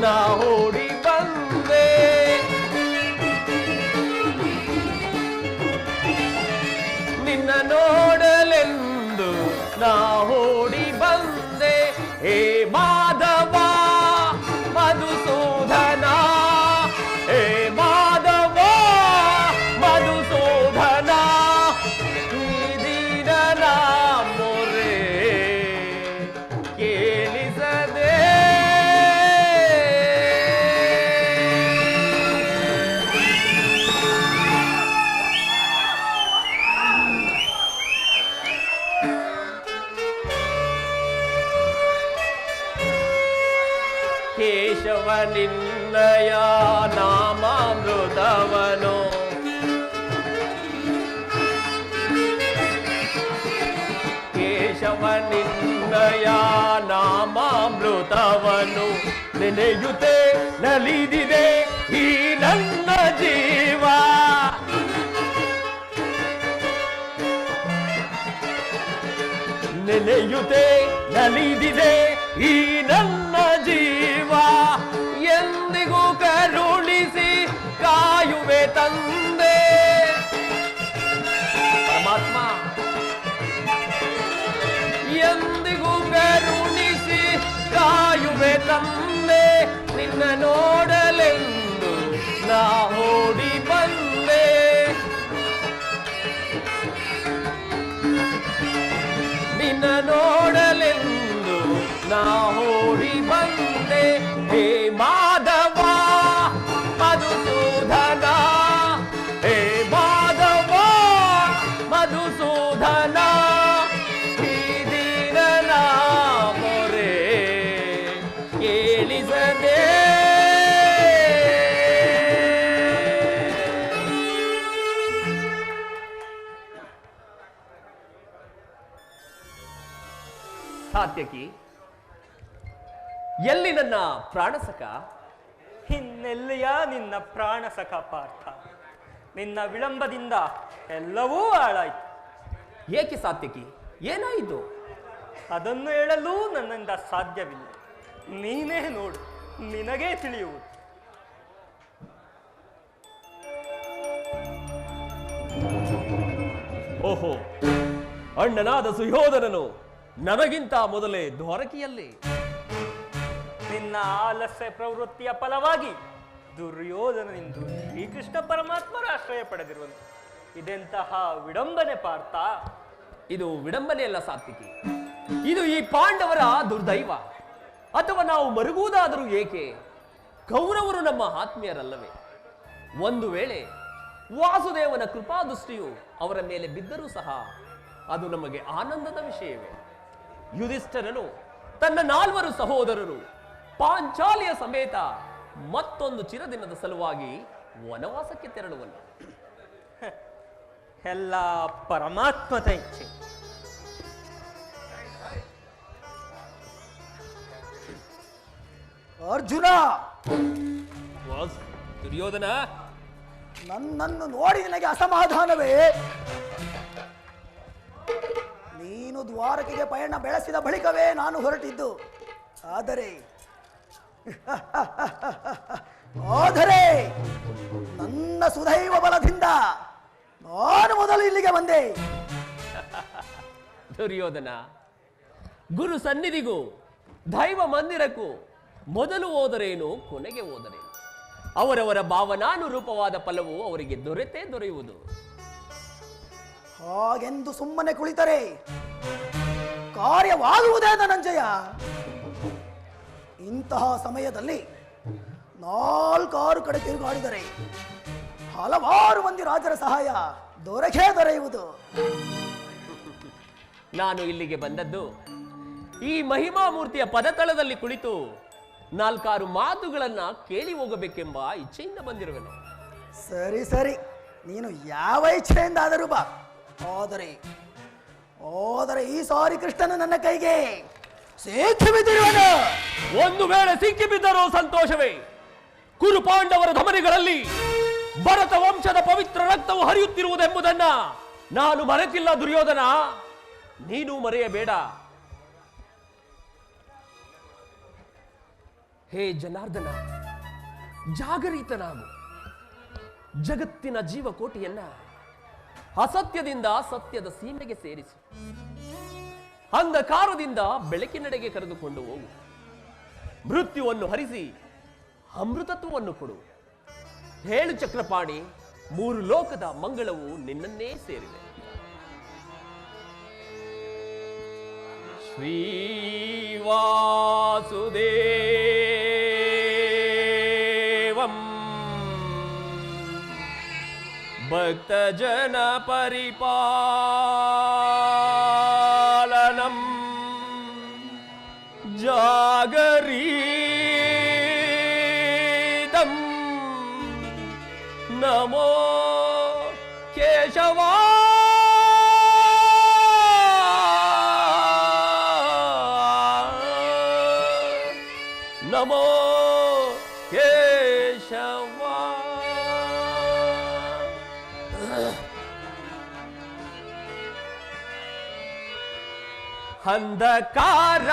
ನಾ ಓಡಿ ಬಂದೆ. ನಿನ್ನ ನೋಡಲೆಂದು ನಾ ಓಡಿ ಬಂದೆ. ಹೇ ಮಾಧವ ಮಧುಸೂದನ, ಹೇ ಮಾಧವ ಮಧುಸೂದನ, ಈ ದಿನನ ಮೊರೆ ಕೇಳಿಸದೆ. ಕೇಶವ ನಿನ್ನಯ ನಾಮಾಮೃತವನು, ಕೇಶವ ನಿನ್ನಯ ನಾಮಾಮೃತವನು ನೆನೆಯುತ್ತೆ ನಲಿದಿದೆ ಈ ನನ್ನ ಜೀವ. ನೆನೆಯುತ್ತೆ ನಲಿದಿದೆ ಈ ನನ್ನ ಜೀವ. ಎಂದಿಗೂ ಕರುಣಿಸಿ ಕಾಯುವೆ ತಂದೆ. ಪರಮಾತ್ಮ ಎಂದಿಗೂ ಕರುಣಿಸಿ ಕಾಯುವೆ ತಂದೆ. ನಿನ್ನ ನೋಡಲೆಂದು ನಾ ಓಡಿ ಬಂದೆ. ನಿನ್ನ ನೋಡಲೆಂದು ನಾ ಓಡಿ ಬಂದೆ. ಹೇ ಮಾಧವ ಮಧುಸೂದನ, ಹೇ ಮಾಧವ ಮಧುಸೂದನ, ಈ ದಿನನ ಮೊರೆ ಕೇಳಿಸದೆ. ಸಾತ್ಯಕಿ, ಎಲ್ಲಿ ನನ್ನ ಪ್ರಾಣಸಖ? ಇನ್ನೆಲ್ಲಿಯ ನಿನ್ನ ಪ್ರಾಣಸಖ ಪಾರ್ಥ? ನಿನ್ನ ವಿಳಂಬದಿಂದ ಎಲ್ಲವೂ ಹಾಳಾಯಿತು. ಏಕೆ ಸಾತ್ಯಕಿ, ಏನಾಯಿತು? ಅದನ್ನು ಹೇಳಲು ನನ್ನಿಂದ ಸಾಧ್ಯವಿಲ್ಲ. ನೀನೇ ನೋಡು, ನಿನಗೇ ತಿಳಿಯುವುದು. ಓಹೋ, ಅಣ್ಣನಾದ ಸುಯೋಧನನು ನನಗಿಂತ ಮೊದಲೇ ದ್ವಾರಕೆಯಲ್ಲಿ. ನಿನ್ನ ಆಲಸ್ಯ ಪ್ರವೃತ್ತಿಯ ಫಲವಾಗಿ ದುರ್ಯೋಧನನಿಂದು ಶ್ರೀಕೃಷ್ಣ ಪರಮಾತ್ಮರ ಆಶ್ರಯ ಪಡೆದಿರುವನು. ಇದೆಂತಹ ವಿಡಂಬನೆ ಪಾರ್ಥ? ಇದು ವಿಡಂಬನೆಯಲ್ಲ ಸಾತ್ವಿಕಿ, ಇದು ಈ ಪಾಂಡವರ ದುರ್ದೈವ. ಅಥವಾ ನಾವು ಮರುಗುವುದಾದರೂ ಏಕೆ? ಕೌರವರು ನಮ್ಮ ಆತ್ಮೀಯರಲ್ಲವೇ? ಒಂದು ವೇಳೆ ವಾಸುದೇವನ ಕೃಪಾದೃಷ್ಟಿಯು ಅವರ ಮೇಲೆ ಬಿದ್ದರೂ ಸಹ ಅದು ನಮಗೆ ಆನಂದದ ವಿಷಯವೇ. ಯುಧಿಷ್ಠರನು ತನ್ನ 4 ಸಹೋದರರು ಪಾಂಚಾಲಿಯ ಸಮೇತ ಮತ್ತೊಂದು ಚಿರದಿನದ ಸಲುವಾಗಿ ವನವಾಸಕ್ಕೆ ತೆರಳುವನು. ಎಲ್ಲ ಪರಮಾತ್ಮದ ಇಚ್ಛೆ. ಅರ್ಜುನ, ದುರ್ಯೋಧನ, ನನ್ನನ್ನು ನೋಡಿ ನಿನಗೆ ಅಸಮಾಧಾನವೇ? ನೀನು ದ್ವಾರಕೆಗೆ ಪಯಣ ಬೆಳೆಸಿದ ಬಳಿಕವೇ ನಾನು ಹೊರಟಿದ್ದು. ಆದರೆ ನನ್ನ ಸುದೈವ ಬಲದಿಂದ ನಾನು ಮೊದಲು ಇಲ್ಲಿಗೆ ಬಂದೆ. ದುರ್ಯೋಧನ, ಗುರು ಸನ್ನಿಧಿಗೂ ದೈವ ಮಂದಿರಕ್ಕೂ ಮೊದಲು ಹೋದರೇನು, ಕೊನೆಗೆ ಹೋದರೇನು? ಅವರವರ ಭಾವನಾನುರೂಪವಾದ ಫಲವು ಅವರಿಗೆ ದೊರೆತೇ ದೊರೆಯುವುದು. ಹಾಗೆಂದು ಸುಮ್ಮನೆ ಕುಳಿತರೆ ಕಾರ್ಯವಾಗುವುದೇ ಧನಂಜಯ. ಇಂತಹ ಸಮಯದಲ್ಲಿ 4 ಕಡೆ ತಿರುಗಾಡಿದರೆ ಹಲವಾರು ಮಂದಿ ರಾಜರ ಸಹಾಯ ದೊರೆಯುವುದು. ನಾನು ಇಲ್ಲಿಗೆ ಬಂದದ್ದು ಈ ಮಹಿಮಾ ಮೂರ್ತಿಯ ಪದತಳದಲ್ಲಿ ಕುಳಿತು 4 ಮಾತುಗಳನ್ನ ಕೇಳಿ ಹೋಗಬೇಕೆಂಬ ಇಚ್ಛೆಯಿಂದ ಬಂದಿರುವೆನು. ಸರಿ ಸರಿ, ನೀನು ಯಾವ ಇಚ್ಛೆಯಿಂದಾದರೂ ಬಾ. ಆದರೆ ಈ ಸಾರಿ ಕೃಷ್ಣನು ನನ್ನ ಕೈಗೆ ಸಿಕ್ಕಿ ಬಿದ್ದಿರುವನು. ಒಂದು ವೇಳೆ ಸಿಕ್ಕಿ ಬಿದ್ದರೂ ಸಂತೋಷವೇ. ಕುರು ಪಾಂಡವರ ಧಮನಿಗಳಲ್ಲಿ ಭರತ ವಂಶದ ಪವಿತ್ರ ರಕ್ತವು ಹರಿಯುತ್ತಿರುವುದೆಂಬುದನ್ನ ನಾನು ಮರೆತಿಲ್ಲ ದುರ್ಯೋಧನ, ನೀನು ಮರೆಯಬೇಡ. ಹೇ ಜನಾರ್ದನ, ಜಾಗರಿತನಾಗು. ಜಗತ್ತಿನ ಜೀವಕೋಟಿಯನ್ನ ಅಸತ್ಯದಿಂದ ಸತ್ಯದ ಸೀಮೆಗೆ ಸೇರಿಸು. ಅಂಧಕಾರದಿಂದ ಬೆಳಕಿನೆಡೆಗೆ ಕರೆದುಕೊಂಡು ಹೋಗು. ಮೃತ್ಯುವನ್ನು ಹರಿಸಿ ಅಮೃತತ್ವವನ್ನು ಕೊಡು. ಹೇಳು ಚಕ್ರಪಾಣಿ, 3 ಲೋಕದ ಮಂಗಳವು ನಿನ್ನನ್ನೇ ಸೇರಿವೆ. ಶ್ರೀವಾಸುದೇವಂ ಭಕ್ತಜನ ಪರಿಪಾಲನಂ ಜಾಗರೀತಂ ನಮೋ ಕೇಶವ. ನಮೋ ಕೇಶವ. ಅಂಧಕಾರ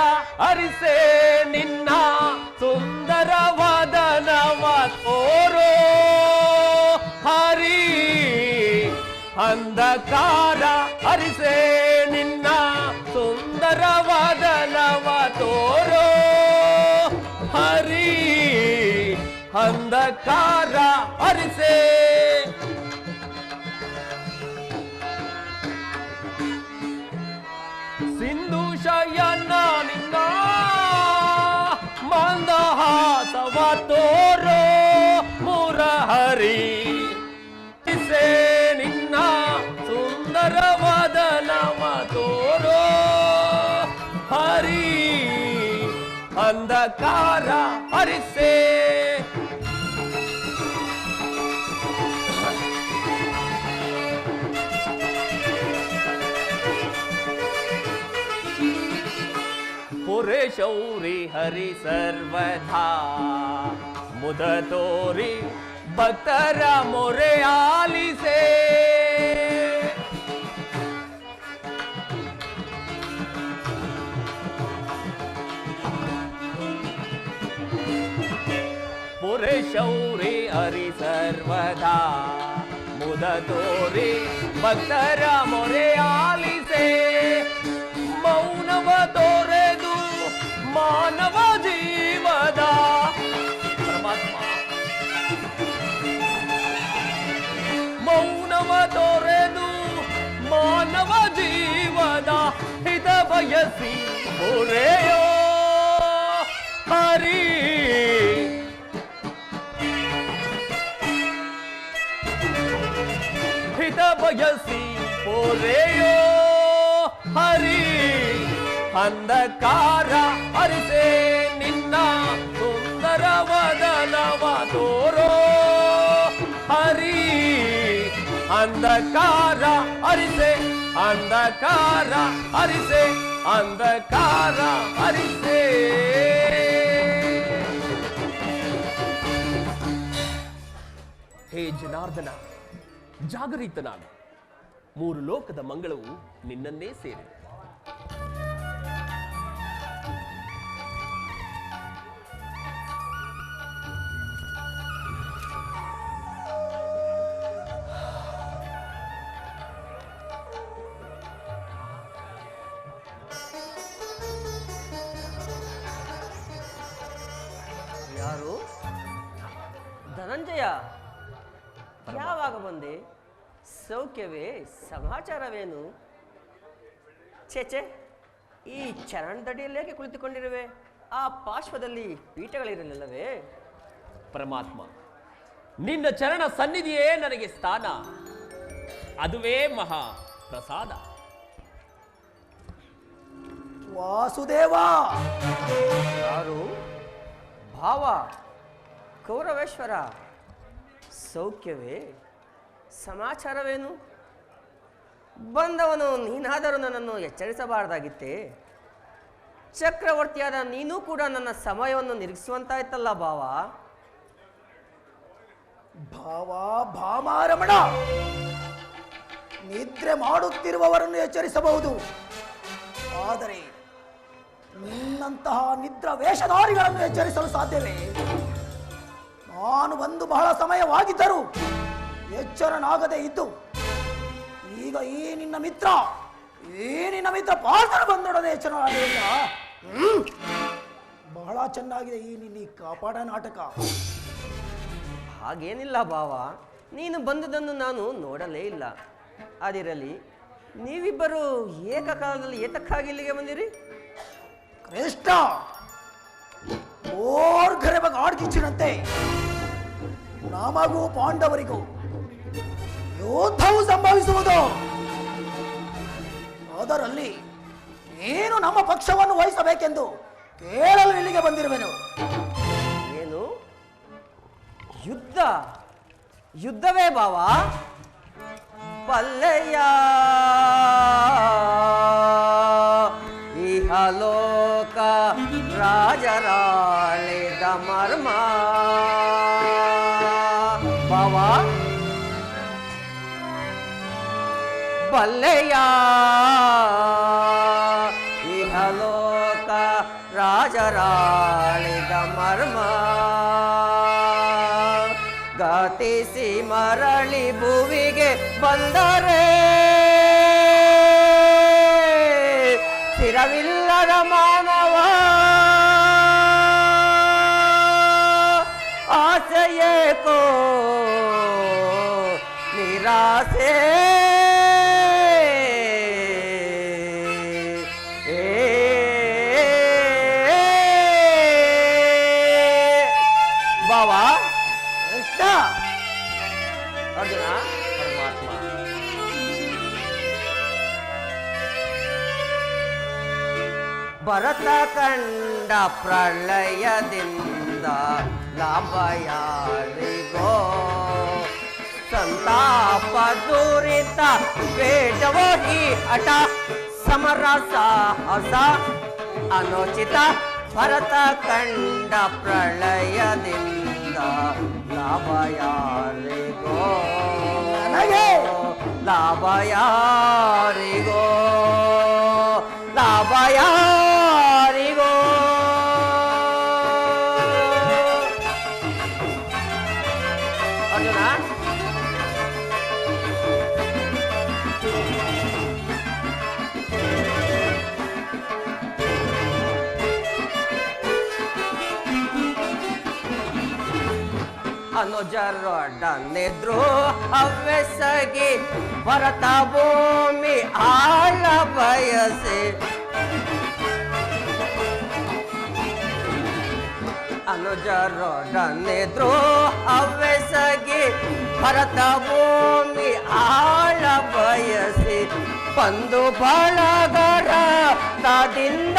ಅರಿಸೆ ನಿನ್ನ ಸುಂದರ ವದನವ ತೋರೋ ಹರಿ. ಅಂಧಕಾರ ಅರಿಸೆ ನಿನ್ನ ಸುಂದರ ವದನವ ತೋರೋ ಹರಿ. ಅಂಧಕಾರ ಅರಿಸೆ ಸಿಂಧು ಶಯನ ನಿನ್ನ ಮಂದಹಾಸವ ತೋರೋ ಮುರಹರಿ. ಸೇ ನಿನ್ನ ಸುಂದರ ವದನವ ತೋರೋ ಹರಿ. ಅಂಧಕಾರ ಹರಿಸೆ ಪುರೇ ಶೌರಿ ಹರಿ ಸರ್ವಥಾ ಮುದ ತೋರಿ ಭಕ್ತರ ಮೊರೆ ಆಲಿಸೆ. ಪುರೇ ಶೌರಿ ಹರಿ ಸರ್ವದಾ ಮುದ ತೋರಿ ಭಕ್ತರ ಮೊರೆ ಆಲಿಸೆ. ಮೌನವ ತೋರೆದು ಮಾನವ ಜೀವದ ಪರಮಾತ್ಮ. ಮೌನವ ತೋರೆದು ಮಾನವ ಜೀವದ ಹಿತ ಬಯಸಿ ಹೊರೆಯೋ ಹರಿ. ಹಿತ ಬಯಸಿ ಹೊರೆಯೋ ಹರಿ. ಅಂಧಕಾರ ಹರಿಸೆ ನಿನ್ನ ಸುಂದರ ವದನವ ತೋರೋ ಹರಿ. ಅಂಧಕಾರ ಹರಿಸೆ, ಅಂಧಕಾರ ಹರಿಸೆ, ಅಂಧಕಾರ ಹರಿಸೆ. ಹೇ ಜನಾರ್ದನ, ಜಾಗರಿತನಾಗು. 3 ಲೋಕದ ಮಂಗಳವು ನಿನ್ನನ್ನೇ ಸೇರಿದೆ. ಯಾರು? ಧನಂಜಯ, ಯಾವಾಗ ಬಂದೆ? ಸೌಖ್ಯವೇ? ಸಮಾಚಾರವೇನು? ಛೇ, ಈ ಚರಣದಡಿಯಲ್ಲೇಕೆ ಕುಳಿತುಕೊಂಡಿರುವೆ? ಆ ಪಾರ್ಶ್ವದಲ್ಲಿ ಪೀಠಗಳಿರಲಿಲ್ಲವೇ? ಪರಮಾತ್ಮ, ನಿನ್ನ ಚರಣ ಸನ್ನಿಧಿಯೇ ನನಗೆ ಸ್ಥಾನ. ಅದುವೇ ಮಹಾ ಪ್ರಸಾದ. ವಾಸುದೇವ. ಯಾರು? ಭಾವ ಕೌರವೇಶ್ವರ, ಸೌಖ್ಯವೇ? ಸಮಾಚಾರವೇನು? ಬಂದವನು ನೀನಾದರೂ ನನ್ನನ್ನು ಎಚ್ಚರಿಸಬಾರದಾಗಿತ್ತೇ? ಚಕ್ರವರ್ತಿಯಾದ ನೀನೂ ಕೂಡ ನನ್ನ ಸಮಯವನ್ನು ನಿರೀಕ್ಷಿಸುವಂತಾಯ್ತಲ್ಲ ಭಾವ. ಭಾಮಾರಮಣ, ನಿದ್ರೆ ಮಾಡುತ್ತಿರುವವರನ್ನು ಎಚ್ಚರಿಸಬಹುದು, ಆದರೆ ನಿನ್ನ ನಿನ್ನಂತಹ ನಿದ್ರಾ ವೇಷಧಾರಿಗಳನ್ನು ಎಚ್ಚರಿಸಲು ಸಾಧ್ಯವೇ? ನಾನು ಬಂದು ಬಹಳ ಸಮಯವಾಗಿದ್ದರು ಎಚ್ಚರನಾಗದೆ ಇದ್ದು ಈಗ ಈ ನಿನ್ನ ಮಿತ್ರ ಪಾರ್ಥನು ಬಂದೊಡನೆ ಎಚ್ಚರನಾಗಲಿಲ್ಲ. ಬಹಳ ಚೆನ್ನಾಗಿದೆ ಈ ನಿನ್ನ ಕಾಪಾಡ ನಾಟಕ. ಹಾಗೇನಿಲ್ಲ ಭಾವ, ನೀನು ಬಂದುದನ್ನು ನಾನು ನೋಡಲೇ ಇಲ್ಲ. ಅದಿರಲಿ, ನೀವಿಬ್ಬರು ಏಕಕಾಲದಲ್ಲಿ ಏತಕ್ಕಾಗಿ ಇಲ್ಲಿಗೆ ಬಂದಿರಿ? ಕೃಷ್ಣ ಓರ್ಘರೆ ಬಗ್ಗೆ ಆಡ್ಕಿಚ್ಚಿನಂತೆ ನಮಗೂ ಪಾಂಡವರಿಗೂ ಯುದ್ಧವು ಸಂಭವಿಸುವುದು. ಅದರಲ್ಲಿ ನೀನು ನಮ್ಮ ಪಕ್ಷವನ್ನು ವಹಿಸಬೇಕೆಂದು ಕೇಳಲು ಇಲ್ಲಿಗೆ ಬಂದಿರುವೆನು. ಏನು ಯುದ್ಧ? ಯುದ್ಧವೇ ಭಾವ? ಬಲ್ಲೆಯ ಇಹಲೋಕ ರಾಜರಾಳಿದ ಮರ್ಮ ಭಾವ. ಬಲ್ಲೆಯ ಇಹಲೋಕ ರಾಜರಾಳಿದ ಮರ್ಮ ಗತಿಸಿ ಮರಳಿ ಭುವಿಗೆ ಬಂದರೆ ಸ್ಥಿರವಿಲ್ಲದ ಮಾನವ ಆಸೆಯೇಕೋ ನಿರಾಸೆ. ಬಾವಾ ಅರ್ಜುನ ಪರಮಾತ್ಮ, ಭರತ ಕಂಡ ಪ್ರಳಯದಿಂದ ಲಾಭ ಯಾರಿಗೋ? ಸಂತಾಪ ದುರಿತ ಬೇಡವೋ ಈ ಹಠ ಸಮರ ಸಾಹಸ ಅನೋಚಿತ. ಭರತ ಕಂಡ ಪ್ರಳಯದಿಂದ ಲಾಭ ಯಾರಿಗೋ? ಲಾಭ ಯಾರಿಗೋ? ಲಾಭ ಯಾರಿಗೋ? ಅರ್ಜುನ ಅನುಜರೊಡನೆದ್ರು ಹವ್ಯಸಗಿ ಭರತ ಭೂಮಿ ಆಳ ಬಯಸೆ. ಅನುಜರೊಡನೆದ್ರು ಹವ್ಯಸಗಿ ಭರತ ಭೂಮಿ ಆಳ ಬಯಸಿ ಬಂದು ಬಳಗರ ದಿಂದ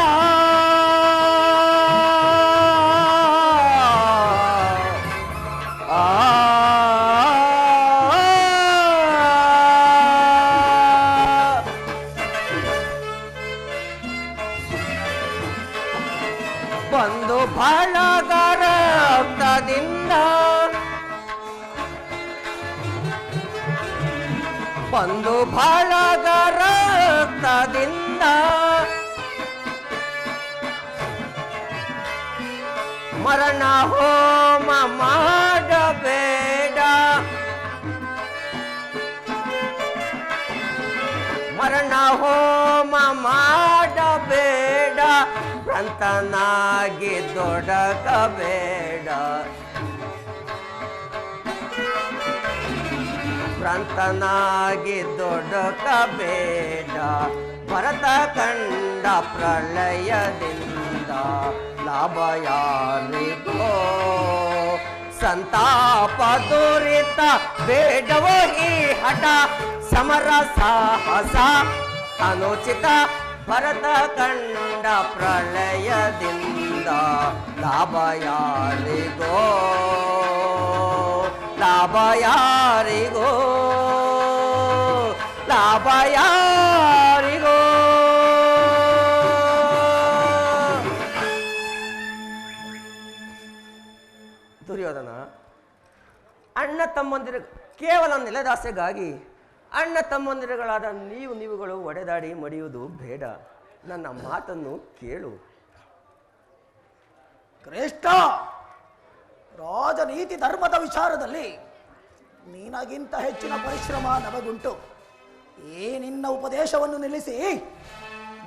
ಬಂದು ಬಳಗರ ರಕ್ತದಿಂದ ಬಂದು ಬಳಗರ ರಕ್ತದಿಂದ ಮರಣ ಹೋಮ ಮಾಡಬೇಡ. ಮರಣ ಹೋಮ ಮಾಡಬೇಡ. ಭ್ರಾಂತನಾಗಿ ದೊಡಕಬೇಡ. ಭ್ರಾಂತನಾಗಿ ದೊಡಕಬೇಡ. ಭರತ ಕಂಡ ಪ್ರಳಯದಿಂದ ಲಾಭ ಯಾರಿಗೋ? ಸಂತಾಪ ದುರಿತ ಬೇಡವೋ ಈ ಹಠ ಸಮರ ಸಾಹಸ ಅನುಚಿತ. ಭರತ ಕಂಡ ಪ್ರಳಯದಿಂದ ಲಾಭ ಯಾರಿಗೋ? ಲಾಭ ಯಾರಿಗೋ? ಲಾಭ ಯಾರಿಗೋ? ದುರ್ಯೋಧನ, ಅಣ್ಣ ತಮ್ಮಂದಿರ ಕೇವಲ ನೆಲದಾಸೆಗಾಗಿ ಅಣ್ಣ ತಮ್ಮಂದಿರುಗಳಾದ ನೀವುಗಳು ಒಡೆದಾಡಿ ಮಡಿಯುವುದು ಬೇಡ. ನನ್ನ ಮಾತನ್ನು ಕೇಳು. ಕೃಷ್ಣ, ರಾಜನೀತಿ ಧರ್ಮದ ವಿಚಾರದಲ್ಲಿ ನಿನಗಿಂತ ಹೆಚ್ಚಿನ ಪರಿಶ್ರಮ ನಮಗುಂಟು. ಈ ನಿನ್ನ ಉಪದೇಶವನ್ನು ನಿಲ್ಲಿಸಿ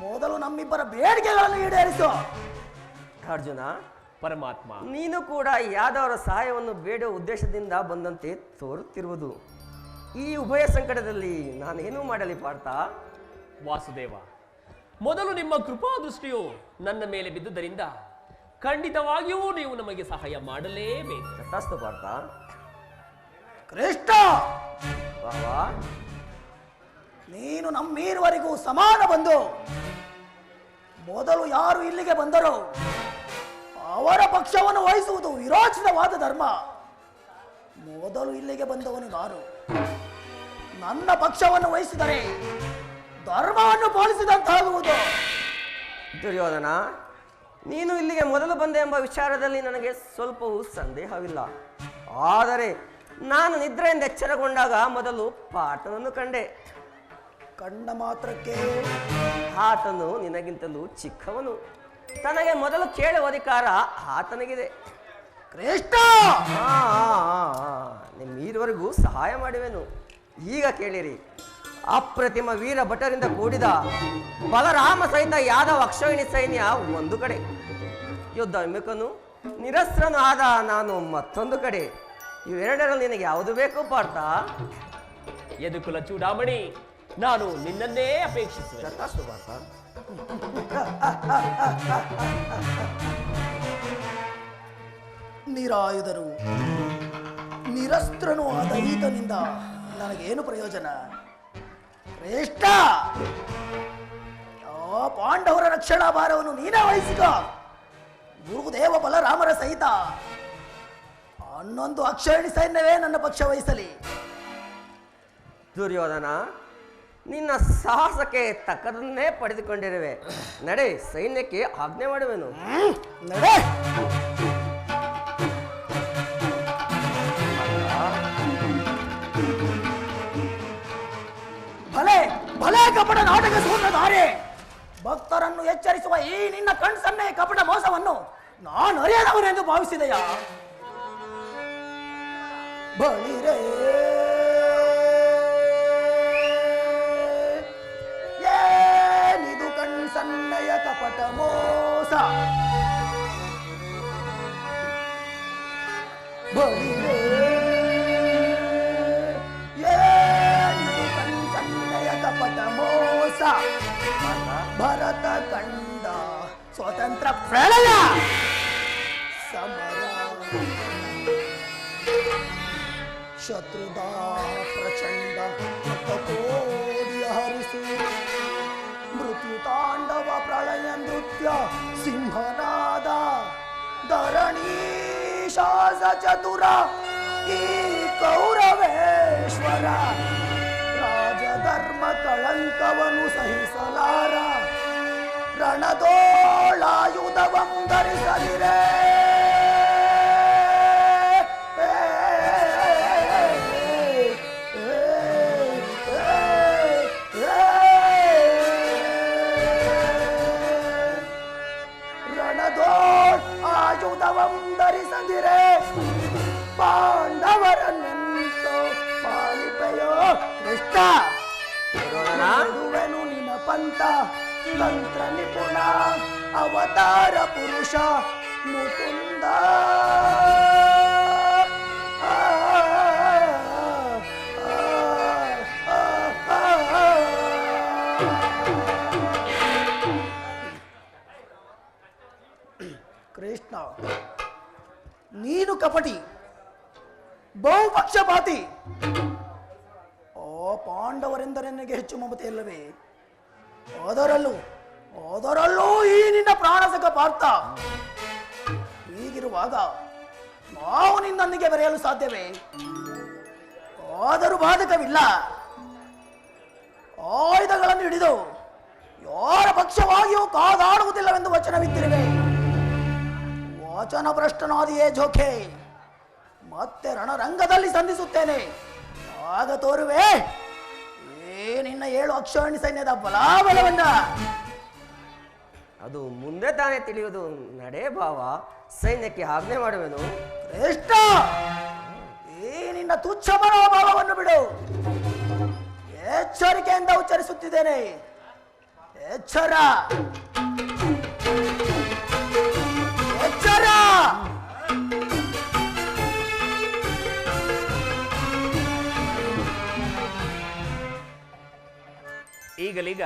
ಮೊದಲು ನಮ್ಮಿಬ್ಬರ ಬೇಡಿಕೆಗಳನ್ನು ಈಡೇರಿಸು. ಅರ್ಜುನ, ಪರಮಾತ್ಮ, ನೀನು ಕೂಡ ಯಾದವರ ಸಹಾಯವನ್ನು ಬೇಡುವ ಉದ್ದೇಶದಿಂದ ಬಂದಂತೆ ತೋರುತ್ತಿರುವುದು. ಈ ಉಭಯ ಸಂಕಟದಲ್ಲಿ ನಾನೇನು ಮಾಡಲಿ ಪಾರ್ಥ? ವಾಸುದೇವ, ಮೊದಲು ನಿಮ್ಮ ಕೃಪಾ ದೃಷ್ಟಿಯು ನನ್ನ ಮೇಲೆ ಬಿದ್ದುದರಿಂದ ಖಂಡಿತವಾಗಿಯೂ ನೀವು ನಮಗೆ ಸಹಾಯ ಮಾಡಲೇಬೇಕು. ತಥಾಸ್ತು ಪಾರ್ಥ. ಕೃಷ್ಣ, ಬಾವಾ, ನೀನು ನಮ್ಮೀರುವರೆಗೂ ಸಮಾನ ಬಂದು ಮೊದಲು ಯಾರು ಇಲ್ಲಿಗೆ ಬಂದರೋ ಅವರ ಪಕ್ಷವನ್ನು ವಹಿಸುವುದು ವಿರೋಚಿತವಾದ ಧರ್ಮ. ಮೊದಲು ಇಲ್ಲಿಗೆ ಬಂದವನು ನಾನು. ನನ್ನ ಪಕ್ಷವನ್ನು ವಹಿಸಿದರೆ ಧರ್ಮವನ್ನು ಪಾಲಿಸಿದಂತಾಗುವುದು. ದುರ್ಯೋಧನ, ನೀನು ಇಲ್ಲಿಗೆ ಮೊದಲು ಬಂದೆ ಎಂಬ ವಿಚಾರದಲ್ಲಿ ನನಗೆ ಸ್ವಲ್ಪವೂ ಸಂದೇಹವಿಲ್ಲ. ಆದರೆ ನಾನು ನಿದ್ರೆಯಿಂದ ಎಚ್ಚರಗೊಂಡಾಗ ಮೊದಲು ಪಾರ್ಥನನ್ನು ಕಂಡೆ. ಕಂಡ ಮಾತ್ರಕ್ಕೆ ಆತನು ನಿನಗಿಂತಲೂ ಚಿಕ್ಕವನು. ತನಗೆ ಮೊದಲು ಕೇಳುವ ಅಧಿಕಾರ ಆತನಿಗಿದೆ. ಕೃಷ್ಣ, ನಿಮ್ಮೀರುವರೆಗೂ ಸಹಾಯ ಮಾಡುವೆನು. ಈಗ ಕೇಳಿರಿ. ಅಪ್ರತಿಮ ವೀರ ಭಟರಿಂದ ಕೂಡಿದ ಬಲರಾಮ ಸಹಿತ ಯಾದವ ಅಕ್ಷೋಹಿಣಿ ಸೈನ್ಯ ಒಂದು ಕಡೆ, ಯುದ್ಧ ವಿಮುಖನು ನಿರಸ್ತ್ರನು ಆದ ನಾನು ಮತ್ತೊಂದು ಕಡೆ. ಇವೆರಡರಲ್ಲಿ ನಿನಗೆ ಯಾವುದು ಬೇಕು ಪಾರ್ಥ? ಯದುಕುಲ ಚೂಡಾಮಣಿ, ನಾನು ನಿನ್ನನ್ನೇ ಅಪೇಕ್ಷಿಸುವೆ. ತಥಾಸ್ತು ಪಾರ್ಥ. ನಿರಾಯುಧನು ನಿರಸ್ತ್ರನು ಆದ ಈತನಿಂದ ನನಗೇನು ಪ್ರಯೋಜನ? ಶ್ರೇಷ್ಠ, ಆ ಪಾಂಡವರ ರಕ್ಷಣಾ ಭಾರವನ್ನು ನೀನೇ ವಹಿಸಿಕೋ. ಗುರುದೇವ ಬಲರಾಮರ ಸಹಿತ 11 ಅಕ್ಷೋಹಿಣಿ ಸೈನ್ಯವೇ ನನ್ನ ಪಕ್ಷ ವಹಿಸಲಿ. ದುರ್ಯೋಧನ, ನಿನ್ನ ಸಾಹಸಕ್ಕೆ ತಕ್ಕದನ್ನೇ ಪಡೆದುಕೊಂಡಿರುವೆ. ನಡೆ, ಸೈನ್ಯಕ್ಕೆ ಆಜ್ಞೆ ಮಾಡುವೆನು. ನಡೆ. ಭಲೆ ಭಲೆ ಕಪಟ ನಾಟಕ ಸೂತ್ರಧಾರೆ, ಭಕ್ತರನ್ನು ಎಚ್ಚರಿಸುವ ಈ ನಿನ್ನ ಕಣ್ಸನ್ನೆ ಕಪಟ ಮೋಸವನ್ನು ನಾನು ಅರಿಯದವನೆಂದು ಭಾವಿಸಿದೆಯಾ? ಬಳಿರೇ ಏನಿದು ಕಣ್ಸನ್ನೆಯ ಕಪಟ ಮೋಸ? ಬಳಿರೇ ಏನಿದು ಕಣ್ಸನ್ನೆಯ ಕಪಟ ಮೋಸ? ಭರತ ಕಂಡ ಸ್ವತಂತ್ರ ಪ್ರಳಯ ಸಮರ, ಶತ್ರುದ ಪ್ರಚಂಡ ಕೋಡಿಯ ಹರಿಸು, ಮೃತ್ಯು ತಾಂಡವ ಪ್ರಳಯ ನೃತ್ಯ ಸಿಂಹನಾದ, ಧರಣೀಶಾಸ ಚತುರ ಈ ಕೌರವೇಶ್ವರ, ರಾಜಧರ್ಮ ಕಳಂಕವನ್ನು ಸಹಿಸಲಾರ, ರಣದೋಳಾಯುಧವಂ ಧರಿಸಲಿರೆ. ಆಯುಧವಂ ಧರಿಸದಿರೆ ಪಾಂಡವರನ್ನೆಂತೋ ಪಾಲಿಪೆಯೋ ಕೃಷ್ಣ. ಮಾಡುವೆನು ನಿನ್ನ ಪಂಥ ತಂತ್ರ ನಿಪುಣ, ಅವತಾರ ಪುರುಷ ಮುಕುಂದ. ಕೃಷ್ಣ, ನೀನು ಕಪಟಿ, ಬಹುಪಕ್ಷಪಾತಿ. ಓ ಪಾಂಡವರೆಂದರೆ ನನಗೆ ಹೆಚ್ಚು ಮಮತೆ ಇಲ್ಲವೇ? ಅದರಲ್ಲೂ ಈ ನಿನ್ನ ಪ್ರಾಣಸಕ ಪಾರ್ಥ. ಹೀಗಿರುವಾಗ ನಾವು ನಿನ್ನೊಂದಿಗೆ ಬೆರೆಯಲು ಸಾಧ್ಯವೇ? ಆದರೂ ಬಾಧಕವಿಲ್ಲ. ಆಯುಧಗಳನ್ನು ಹಿಡಿದು ಯಾರ ಪಕ್ಷವಾಗಿಯೂ ಕಾದಾಡುವುದಿಲ್ಲವೆಂದು ವಚನವಿತ್ತಿರುವೆ. ವಚನ ಭ್ರಷ್ಟನಾದಿಯೇ ಜೋಖೆ. ಮತ್ತೆ ರಣರಂಗದಲ್ಲಿ ಸಂಧಿಸುತ್ತೇನೆ, ಆಗ ತೋರುವೆ ನಿನ್ನ 7 ಅಕ್ಷೋಹಿಣಿ ಸೈನ್ಯದ ಬಲಾಬಲವನ್ನ. ಅದು ಮುಂದೆ ತಾನೇ ತಿಳಿಯುವುದು. ನಡೆ ಭಾವ, ಸೈನ್ಯಕ್ಕೆ ಆಜ್ಞೆ ಮಾಡುವೆನು. ಶ್ರೇಷ್ಠ, ಈ ನಿನ್ನ ತುಚ್ಛ ಮನೋಭಾವವನ್ನು ಬಿಡು. ಎಚ್ಚರಿಕೆಯಿಂದ ಉಚ್ಚರಿಸುತ್ತಿದ್ದೇನೆ. ಎಚ್ಚರ, ಎಚ್ಚರ. ಈಗಲೀಗ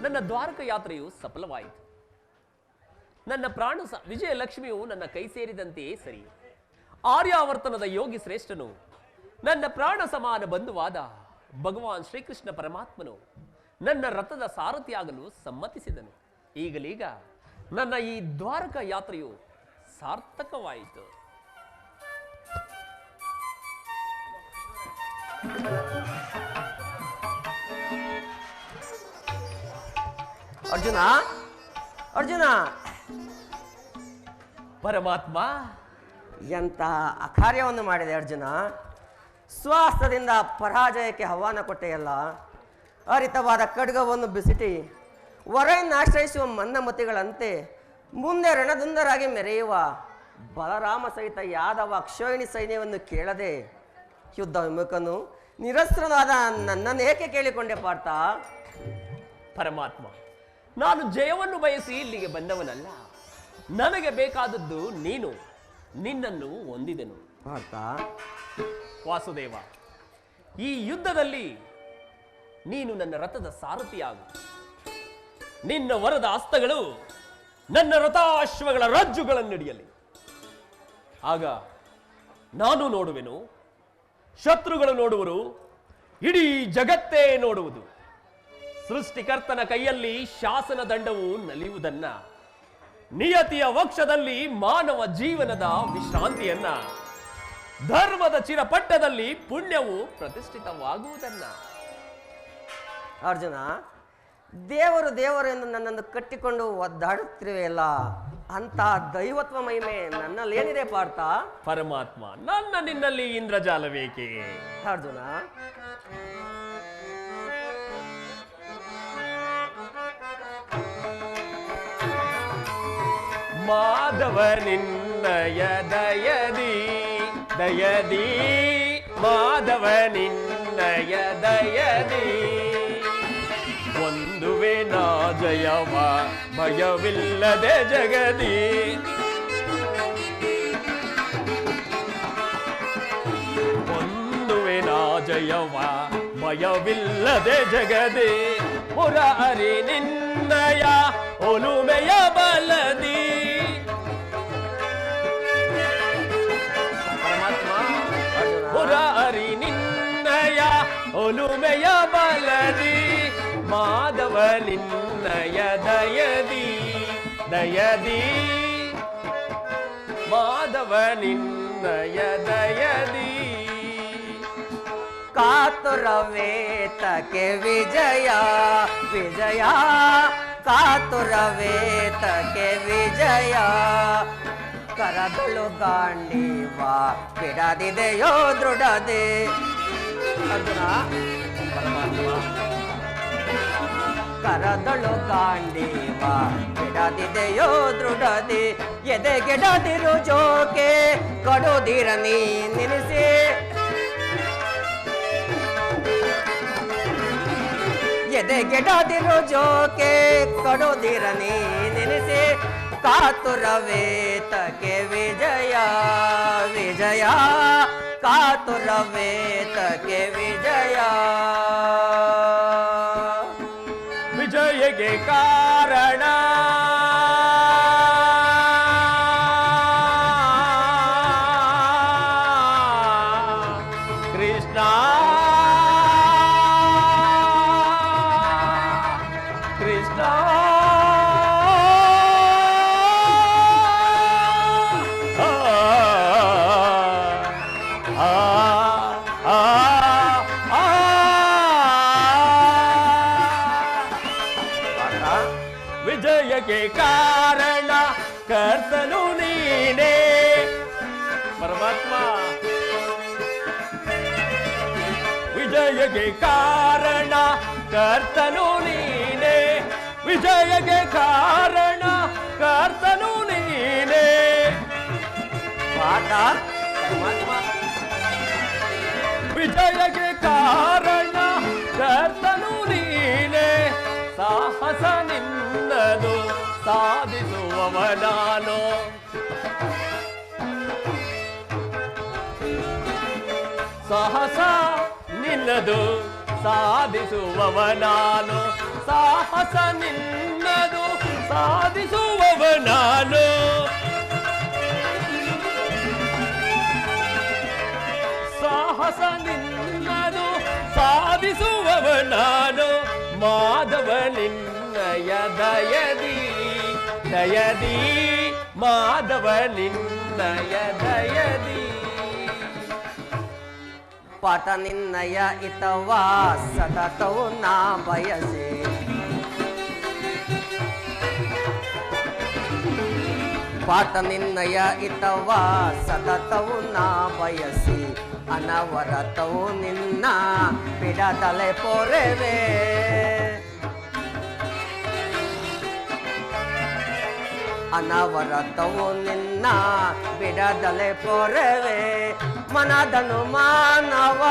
ನನ್ನ ದ್ವಾರಕ ಯಾತ್ರೆಯು ಸಫಲವಾಯಿತು. ನನ್ನ ಪ್ರಾಣ ವಿಜಯಲಕ್ಷ್ಮಿಯು ನನ್ನ ಕೈ ಸೇರಿದಂತೆಯೇ ಸರಿ. ಆರ್ಯಾವರ್ತನದ ಯೋಗಿ ಶ್ರೇಷ್ಠನು, ನನ್ನ ಪ್ರಾಣ ಸಮಾನ ಬಂಧುವಾದ ಭಗವಾನ್ ಶ್ರೀಕೃಷ್ಣ ಪರಮಾತ್ಮನು ನನ್ನ ರಥದ ಸಾರಥಿಯಾಗಲು ಸಮ್ಮತಿಸಿದನು. ಈಗಲೀಗ ನನ್ನ ಈ ದ್ವಾರಕ ಯಾತ್ರೆಯು ಸಾರ್ಥಕವಾಯಿತು. ಅರ್ಜುನ, ಅರ್ಜುನ, ಪರಮಾತ್ಮ, ಎಂತ ಅಕಾರ್ಯವನ್ನು ಮಾಡಿದೆ ಅರ್ಜುನ. ಸ್ವಾಸ್ಥದಿಂದ ಪರಾಜಯಕ್ಕೆ ಆಹ್ವಾನ ಕೊಟ್ಟೆಯಲ್ಲ. ಹರಿತವಾದ ಖಡ್ಗವನ್ನು ಬಿಸಿಟಿ ವರೆಯನ್ನು ಆಶ್ರಯಿಸುವ ಮನ್ನಮತಿಗಳಂತೆ ಮುಂದೆ ರಣದುಂದರಾಗಿ ಮೆರೆಯುವ ಬಲರಾಮ ಸಹಿತ ಯಾದವ ಅಕ್ಷೋಹಿಣಿ ಸೈನ್ಯವನ್ನು ಕೇಳದೆ ಯುದ್ಧ ವಿಮುಖನು ನಿರಸ್ತ್ರನಾದ ನನ್ನನ್ನೇಕೆ ಕೇಳಿಕೊಂಡೆ ಪಾರ್ಥ? ಪರಮಾತ್ಮ, ನಾನು ಜಯವನ್ನು ಬಯಸಿ ಇಲ್ಲಿಗೆ ಬಂದವನಲ್ಲ. ನನಗೆ ಬೇಕಾದದ್ದು ನೀನು. ನಿನ್ನನ್ನು ಹೊಂದಿದೆನು ಪಾರ್ಥ. ವಾಸುದೇವ, ಈ ಯುದ್ಧದಲ್ಲಿ ನೀನು ನನ್ನ ರಥದ ಸಾರಥಿಯಾಗು. ನಿನ್ನ ವರದ ಹಸ್ತಗಳು ನನ್ನ ರಥಾಶ್ವಗಳ ರಜ್ಜುಗಳನ್ನು ಹಿಡಿಯಲಿ. ಆಗ ನಾನು ನೋಡುವೆನು, ಶತ್ರುಗಳು ನೋಡುವರು, ಇಡೀ ಜಗತ್ತೇ ನೋಡುವುದು. ಸೃಷ್ಟಿಕರ್ತನ ಕೈಯಲ್ಲಿ ಶಾಸನ ದಂಡವು ನಲಿಯುವುದನ್ನ, ನಿಯತಿಯ ವಕ್ಷದಲ್ಲಿ ಮಾನವ ಜೀವನದ ವಿಶ್ರಾಂತಿಯನ್ನ, ಧರ್ಮದ ಚಿರಪಟ್ಟದಲ್ಲಿ ಪುಣ್ಯವು ಪ್ರತಿಷ್ಠಿತವಾಗುವುದನ್ನ. ಅರ್ಜುನ, ದೇವರು ದೇವರು ಎಂದು ನನ್ನನ್ನು ಕಟ್ಟಿಕೊಂಡು ಒದ್ದಾಡುತ್ತಿರುವೆಯಲ್ಲ, ಅಂತ ದೈವತ್ವ ಮಹಿಮೆ ನನ್ನಲ್ಲೇನಿದೆ ಪಾರ್ಥ? ಪರಮಾತ್ಮ, ನನ್ನ ನಿನ್ನಲ್ಲಿ ಇಂದ್ರಜಾಲವೇಕೆ? ಅರ್ಜುನ, ಮಾಧವ ನಿನ್ನಯ ದಯದಿ ದಯದಿ, ಮಾಧವ ನಿನ್ನಯ ದಯದಿ, ಒಂದುವೆ ನಾ ಜಯವ ಭಯವಿಲ್ಲದೆ ಜಗದಿ. ಒಂದುವೆ ನಾ ಜಯವ ಭಯವಿಲ್ಲದೆ ಜಗದಿ, ಪುರ ಹರಿ ನಿನ್ನಯ ಒಲುಮೆಯ ಬಲದಿ. ಪುರ ಹರಿ ನಿನ್ನಯ ಒಲುಮೆಯ ಬಲದಿ, ಮಾಧವ ನಿನ್ನಯ ದಯದಿ ದಯದಿ, ಮಾಧವ ನಿನ್ನಯ ದಯದಿ. ಕಾತುರವೇತಕ್ಕೆ ವಿಜಯ ವಿಜಯ, ಕಾತುರವೇತಕ್ಕೆ ವಿಜಯ, ಕರದಳು ಗಾಂಡೀವ ಬಿಡದಿದೆಯೋ ದೃಢದೆ. ಅರ್ಜುನ, ಪರಮಾತ್ಮ, ಕರದಳು ಗಾಂಡೀವ ಬಿಡದಿದೆಯೋ ದೃಢದೆ, ಎದೆಗೆಡದಿರು ಜೋಕೆ ಕಡುದಿರ ನೀ ನಿಲ್ಲಿಸಿ, ಎದೆಗೆಡದಿರು ಜೋಕೆ ಕಡುದಿರ ನೀ ನಿಲ್ಲಿಸಿ, ಕಾತುರವೇತಕ್ಕೆ ವಿಜಯ ವಿಜಯ, ಕಾತುರವೇತಕ್ಕೆ ವಿಜಯ. ವಿಜಯಗೆ ಕಾರಣ ಕೃಷ್ಣ, ಕೃಷ್ಣ. ವಿಜಯಕ್ಕೆ ಕಾರಣ ಕರ್ತನು ನೀನೇ. ಪರಮಾತ್ಮ, ವಿಜಯಕ್ಕೆ ಕಾರಣ ಕರ್ತನು ನೀನೇ, ವಿಜಯಕ್ಕೆ ಕಾರಣ ಕರ್ತನು ನೀನೇ. ಪಾಠ ಪರಮಾತ್ಮ. ವಿಜಯಕ್ಕೆ ಕಾರಣ ಕರ್ತನು ನೀನೇ. ಸಾಹಸ ನಿನ್ನದು ಸಾಧಿಸುವವ ನಾನು. ಸಾಹಸ ನಿನ್ನದು ಸಾಧಿಸುವವ ನಾನು. ಸಾಹಸ ನಿನ್ನದು ಸಾಧಿಸುವವ ನಾನು. ಸಾಹಸ ನಿನ್ನದು ಸಾಧಿಸುವವ ನಾನು. ಮಾಧವ ನಿನ್ನಯ ದಯದಿ ದಯದಿ. ಮಾಧವ ನಿನ್ನಯ ದಯದಿ. ಪಾಠ ನಿನ್ನಯ ಇತವಾ ಸತತವು ನಾ ಬಯಸೆ. ಪಾಠ ನಿನ್ನಯ ಇತವಾ ಸತತವು ನಾ ಬಯಸಿ. ಅನವರತವು ನಿನ್ನ ಬಿಡದಲೆ ಪೊರೆವೆ. ಅನವರತವು ನಿನ್ನ ಬಿಡದಲೆ ಪೊರೆವೆ. ಮನದನು ಮಾನವ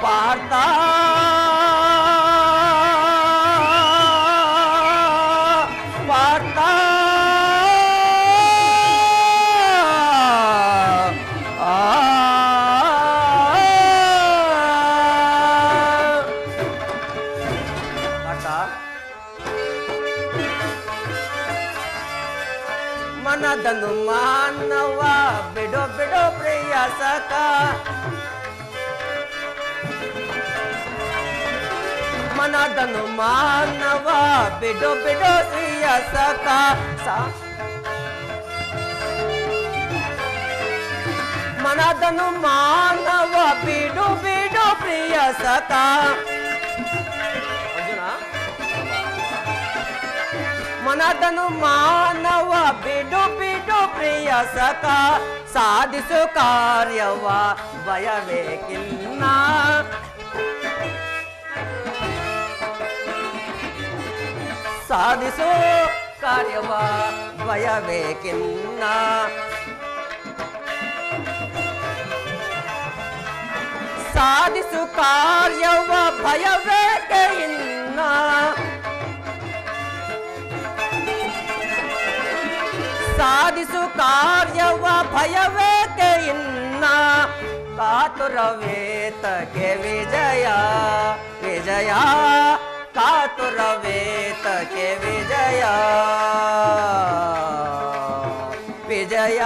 ಪಾರ್ಥ ಪಾರ್ಥ ಮನದನು ಮಾನವ ಬಿಡೋ ಬಿಡೋ ಪ್ರಿಯ ಸಖ. ಮನದನು ಮಾನವ ಬಿಡೋ ಬಿಡೋ ಪ್ರಿಯ ಸಖ. ಮನದನು ಮಾನವ ಬಿಡು ಬಿಡು ಪ್ರಿಯ ಸಖ. ಮನದನು ಮಾನವ ಬಿಡು ಬಿಡು ಪ್ರಿಯ ಸಖ. ಸಾಧಿಸು ಕಾರ್ಯವ ಭಯಬೇಕಿನ್ನ. ಸಾಧಿಸು ಕಾರ್ಯವ ಭಯಬೇಕಿನ್ನ. ಸಾಧಿಸು ಕಾರ್ಯವ ಭಯಬೇಕೆ ಇನ್ನ. ಸಾಧಿಸು ಕಾರ್ಯವ ಭಯವೇಕೆ ಇನ್ನ. ಕಾತುರವೇತಕ್ಕೆ ವಿಜಯ ವಿಜಯ. ಕಾತುರವೇತಕ್ಕೆ ವಿಜಯ ವಿಜಯ.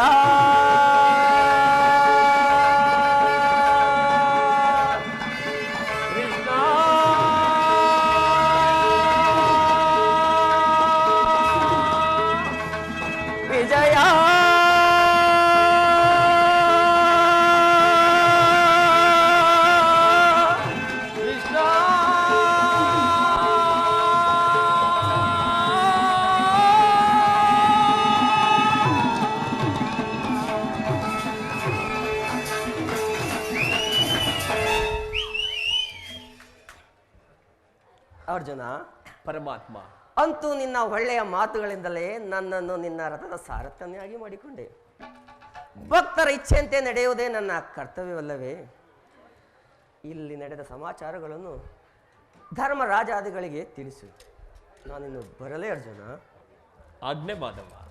ಅರ್ಜುನ, ಪರಮಾತ್ಮ, ಅಂತೂ ನಿನ್ನ ಒಳ್ಳೆಯ ಮಾತುಗಳಿಂದಲೇ ನನ್ನನ್ನು ನಿನ್ನ ರಥದ ಸಾರಥ್ಯನಾಗಿ ಮಾಡಿಕೊಂಡೆ. ಭಕ್ತರ ಇಚ್ಛೆಯಂತೆ ನಡೆಯುವುದೇ ನನ್ನ ಕರ್ತವ್ಯವಲ್ಲವೇ? ಇಲ್ಲಿ ನಡೆದ ಸಮಾಚಾರಗಳನ್ನು ಧರ್ಮರಾಜಾದಿಗಳಿಗೆ ತಿಳಿಸು. ನಾನಿನ್ನು ಬರಲೇ ಅರ್ಜುನ? ಆಜ್ಞೆ ಮಾಧವ.